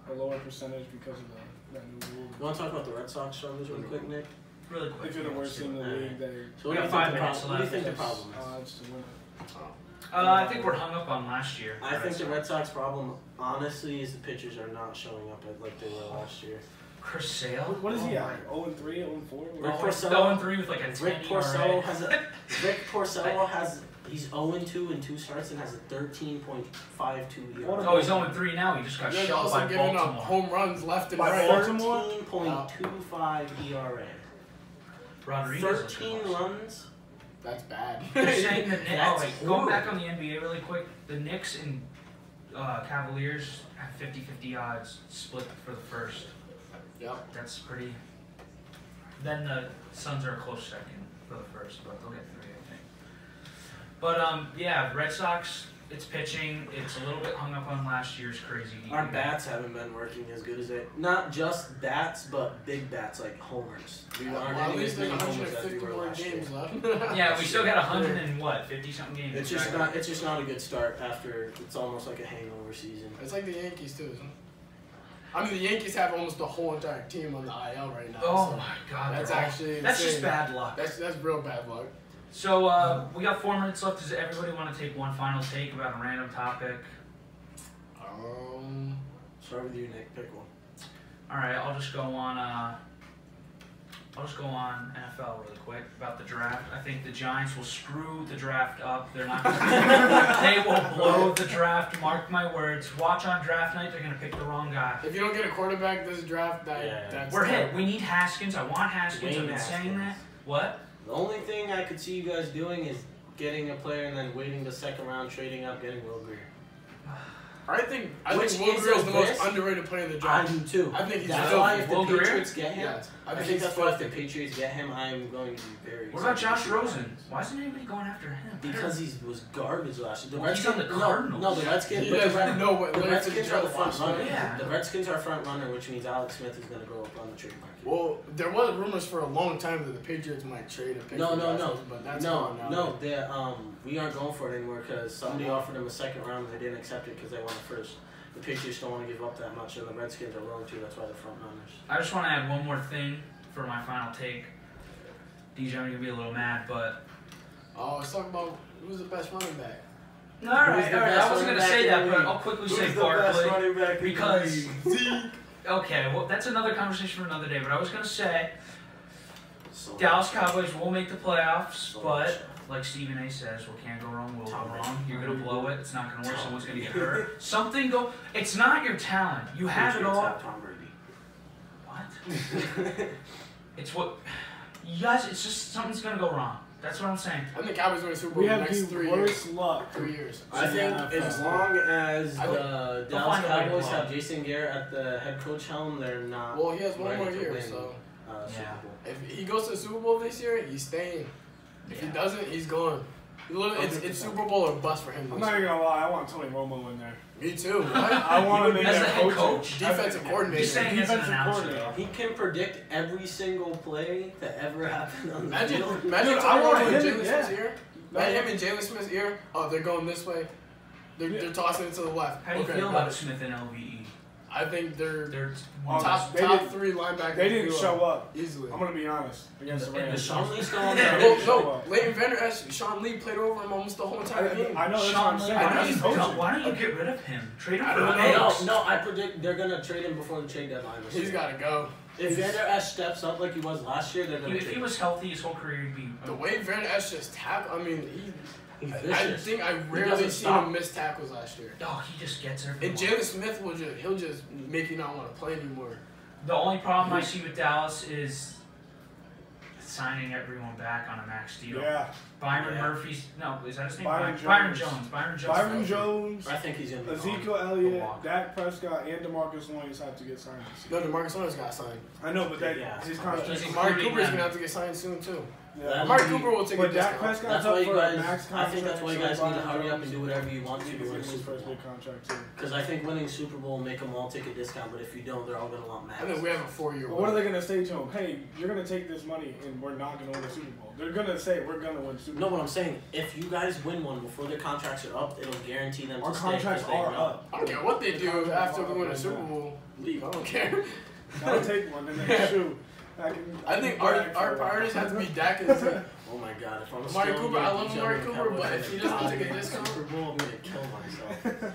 a lower percentage because of that new rule. You want to talk about the Red Sox struggles really quick, Nick? Really quick. If you're the worst team in the league, they. So We got what do you 5 think the minutes problem- What do you think the left. problem is? It's to win it. I think we're hung up on last year. I think the Red Sox problem, honestly, is the pitchers are not showing up like they were last year. Chris Sale? What is he at? 0-3, 0-4? Rick Oh, Porcello- 0-3 with like a 10 Rick Porcello has ERA. Rick Porcello has he's 0-2 in 2 starts and has a 13.52 ERA. What Oh, he's 0-3 now. He just got They're shelled also by giving up Baltimore. home runs left and By right. Baltimore? 13.25 ERA. Rodriguez. 13 runs. That's bad. They're saying the Knicks. That's Going back horrible. on the NBA really quick, the Knicks and Cavaliers have 50-50 odds split for the first. Yep. That's pretty. Then the Suns are a close second for the first, but they'll get 3, I think. But yeah, Red Sox. It's pitching. It's a little bit hung up on last year's crazy. Our bats haven't been working as good as they. Not just bats, but big bats like homers. We aren't Well, at hitting least as there's many homers as we 150 were more last year. games left. Yeah, we still got 50 something games. It's just not. It's just not a good start after. It's almost like a hangover season. It's like the Yankees too, isn't it? I mean, the Yankees have almost the whole entire team on the IL right now. Oh so my God, that's they're all- actually That's just insane. bad luck. That's real bad luck. So we got 4 minutes left. Does everybody want to take one final take about a random topic? Start with you, Nick. Pick one. All right, I'll just go on NFL really quick about the draft. I think the Giants will screw the draft up. They're not. They will blow the draft. Mark my words. Watch on draft night. They're gonna pick the wrong guy. If you don't get a quarterback this draft, that's We're hit. terrible. We need Haskins. I want Haskins. I've Wayne been saying Haskins. that. What? The only thing I could see you guys doing is getting a player and then waiting the second round, trading up, getting Will Greer. I think Which Will is Greer is a the most risk. underrated player in the I draft. do too. I think he's That's filthy. why if the Will Greer? Patriots get him, Yes, I think he's that's why if the filthy. Patriots get him, I'm going to be very. What about excited to Josh see Rosen? Why isn't anybody going after him? Because he was garbage last year. The Well, he's on Redskins, the Cardinals. No, the Redskins. He but the doesn't Red- know what the limits of Redskins are the the front draft. runner. Yeah. The Redskins are front runner, which means Alex Smith is going to go up on the trade market. Well, there was rumors for a long time that the Patriots might trade a pick. No, for no, Josh no. Rosen, but that's No, gone now. no. We aren't going for it anymore because somebody offered him a second round and they didn't accept it because they wanted first. The Patriots don't want to give up that much, and the Redskins are willing to. That's why they're front runners. I just want to add one more thing for my final take. DJ, I'm gonna be a little mad, but Oh, let's talk about who's the best running back. all right. the I best wasn't gonna running say back that, in the but league? I'll quickly Who's say the best Barkley running back in the because league? okay, well that's another conversation for another day. But I was gonna say So Dallas Cowboys will make the playoffs, So but much. like Stephen A. says, what can't go wrong will go Tom Brady. wrong. You're gonna blow it. It's not gonna work. Tom Someone's gonna get Brady. hurt. Something go. It's not your talent. You have it Patriots all. have Tom Brady. What? It's what. You guys, it's just something's gonna go wrong. That's what I'm saying. I think Cowboys win the Super Bowl We in the have next the 3 years. worst luck. 3 years. I think Yeah, as long as I the They'll Dallas find a way to Cowboys blow have it. Jason Garrett at the head coach helm, they're not. Well, he has one ready more to year, win, so Super Yeah. Bowl. if he goes to the Super Bowl this year, he's staying. If he Yeah. doesn't, he's gone. Literally, it's Super Bowl or bust for him. I'm This not year. even gonna lie, I want Tony Romo in there. Me too. What? I want him in As there the head coaching. coach? Defensive coordinator. He's saying as an Defensive announcer. coordinator. He can predict every single play that ever happened on the Imagine field. Tony Dude, I want Romo in him, Jalen yeah. Smith's ear. Imagine him in Jalen Smith's ear. Oh, they're going this way. They're tossing it to the left. How do you Okay, feel got about it. Smith and LVE? I think they're They're Oh, top they top didn't- 3 linebackers. They didn't duo. show up. Easily. I'm gonna be honest against the And the Rams. Sean Lee's still on They there. Well, didn't show no, up. Leighton Vander Esch, Sean Lee played over him almost the whole entire game. I know that's what Sean I'm Lee, saying. why I know don't he's you coaching. why don't you get rid of him? Trade him I for don't the know. picks. No, I predict they're gonna trade him before the trade deadline. He's got to go. If Vander Esch steps up like he was last year, they're gonna If trade he was healthy, his whole career would be. The way Vander Esch just tackled, I mean, He's I vicious. think I doesn't rarely seen stop. him miss tackles last year. Oh, he just gets everyone. And Jalen Smith he'll just make you not want to play anymore. The only problem I see with Dallas is signing everyone back on a max deal. Yeah, Byron Yeah. Murphy's is that his name? Byron Byron Jones. Jones. Byron Jones, I think he's gonna be Ezekiel gone. Elliott, walk. Dak Prescott, and DeMarcus Lawrence have to get signed this No, year. DeMarcus Lawrence got signed. I know, but that Yeah. his contract. He's Amari including Cooper's them. gonna have to get signed soon too. Yeah. Amari Cooper will take a But Dak discount. Prescott's That's up why you for a guys. max I contract. think that's why you so guys need to Byron hurry up Jones and do whatever you want to needs to win his Super first Bowl. big contract too. Because I think winning Super Bowl will make them all take a discount, but if you don't, they're all gonna want max. I think we have a 4-year. But what are they gonna say to him? Hey, you're gonna take this money and we're not gonna win the Super Bowl. They're gonna say we're gonna win Super Bowl. No, but I'm saying if you guys win one before their contracts are up, it'll guarantee them Our to contracts stay. 'cause are they know. up. I don't care what they The do contracts after are we win a up Super right now. Bowl. Leave. I don't care. I'll take one and then shoot. I think our priorities have to be Dak and Zeke. Oh my god, if I'm Amari still Cooper, I love DJ Amari on the Cooper, Cowboys but and if he the doesn't take a Cowboys discount- win the Super Bowl, I'm gonna kill myself.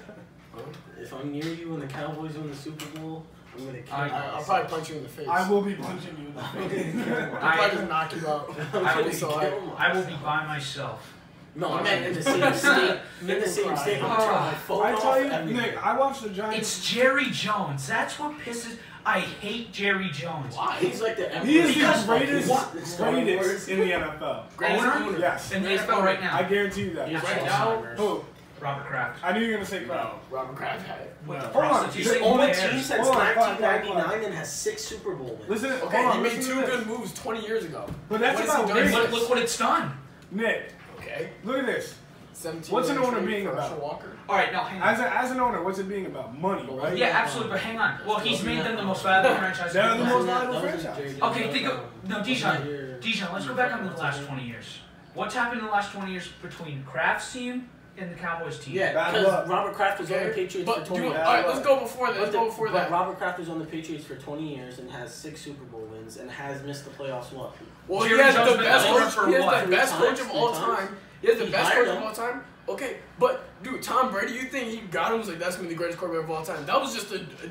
If I'm near you and the Cowboys win the Super Bowl, I'm gonna kill myself. I'll probably punch you in the face. I will be punching you in the face. I'll probably just knock you out. I will be So I- I will be by myself. No, I meant in the same state. In the same state. I'm turning my phone I off. tell you, everything. Nick, I watched the Giants. It's Jerry Jones. That's what pisses. I hate Jerry Jones. Why? He's like the He is Because the greatest, Star Wars. greatest in the NFL. Greatest Owner? owner. Yes. In the NFL right now. I guarantee you that. He's Right now, Alzheimer's. Who? Robert Kraft. I knew you were gonna say Kraft. No, Robert Kraft had it. With the Hold on, prostitutes. He's Who owned the cares? team since Hold on, 1999 and has 6 Super Bowl wins. Listen, Okay, hold on, he made listen 2 to this. good moves 20 years ago. But that's What has about he done And rings. look what it's done. Nick, Okay. look at this. 17 What's an million owner trade being for about? Herschel Walker. All right, now hang on. As an owner, what's it being about? Money, right? Yeah, absolutely. But hang on. Well, he's made them the most valuable franchise. They're in the the most world. valuable That was franchise. Jerry Okay, Jones, think of no, Dijon. Dijon. Let's go back on the last 20 years. What's happened in the last 20 years between Kraft's team and the Cowboys team? Yeah, Bad because luck. Robert Kraft was on the Okay. Patriots But for 20 years. alright, let's go before that. Let's go before But that. Robert Kraft was on the Patriots for 20 years and has 6 Super Bowl wins and has missed the playoffs what? Well, he Jerry has Jones the been best owner coach. for He has what? the best Three coach of times? all 3 times? time. He has the He best hired coach of him. all time. Okay, but dude, Tom Brady, you think he got him? Was like that's gonna be the greatest quarterback of all time. That was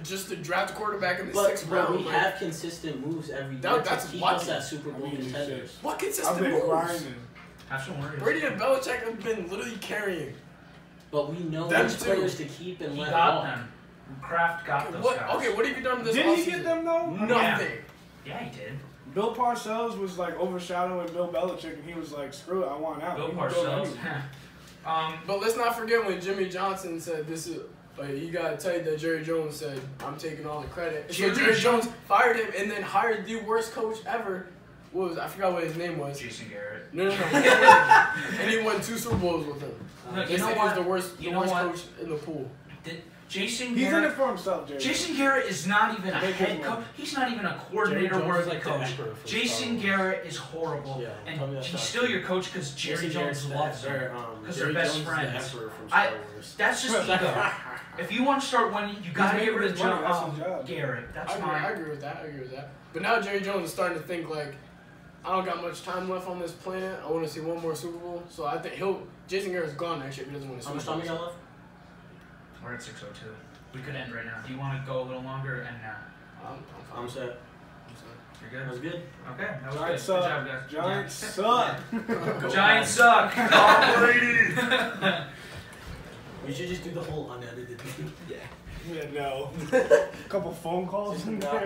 just to draft a quarterback in the But 6th round. we like, have consistent moves every year That's to keep lucky. us at Super Bowl I mean, contenders. what I've consistent been moves? grinding. Have some worries. Brady and Belichick have been literally carrying. But we know Them which too. players to keep and He let got walk. them. Kraft got those What? guys. Okay, what have you done this Did he offseason? get them though? Nothing. Yeah, he did. Bill Parcells was like overshadowing Bill Belichick, and he was like, "Screw it, I want out." Bill You can go Parcells. anywhere. But let's not forget when Jimmy Johnson said this is. You gotta tell you that Jerry Jones said, "I'm taking all the credit." So Jerry Jerry Jones fired him and then hired the worst coach ever. I forgot what his name was. Jason Garrett. No. And he won 2 Super Bowls with him. Look, They you know said he was what? the worst, You know what? coach in the pool. Jason He's in it Garrett. for himself, Jerry. Jason Garrett is not even a Make head his coach. money. He's not even a Jerry coordinator Jones is worthy like the coach. emperor from Jason Star Wars. Garrett is horrible, Yeah, and tell me that's he's not still true. your coach because Jerry Jason Jones Garrett's loves the- him. they're, 'Cause Jerry they're best Jones is friends. The emperor from I- Star Wars. That's just ego. If you want to start winning, you gotta making get rid of his money, that's John his job. Garrett. That's I fine. agree with that. But now Jerry Jones is starting to think like, I don't got much time left on this planet. I want to see one more Super Bowl. So I think Jason Garrett's gone next year if he doesn't win a How Super much Bowl. time we got left? We're at 6:02. We could end right now. Do you want to go a little longer and now? I'm set. You're That good. was good. Okay, that was Giants good. Good suck. job, guys. Giants suck. Giants suck. Tom Brady. We should just do the whole unedited. Yeah, no. Couple phone calls in there.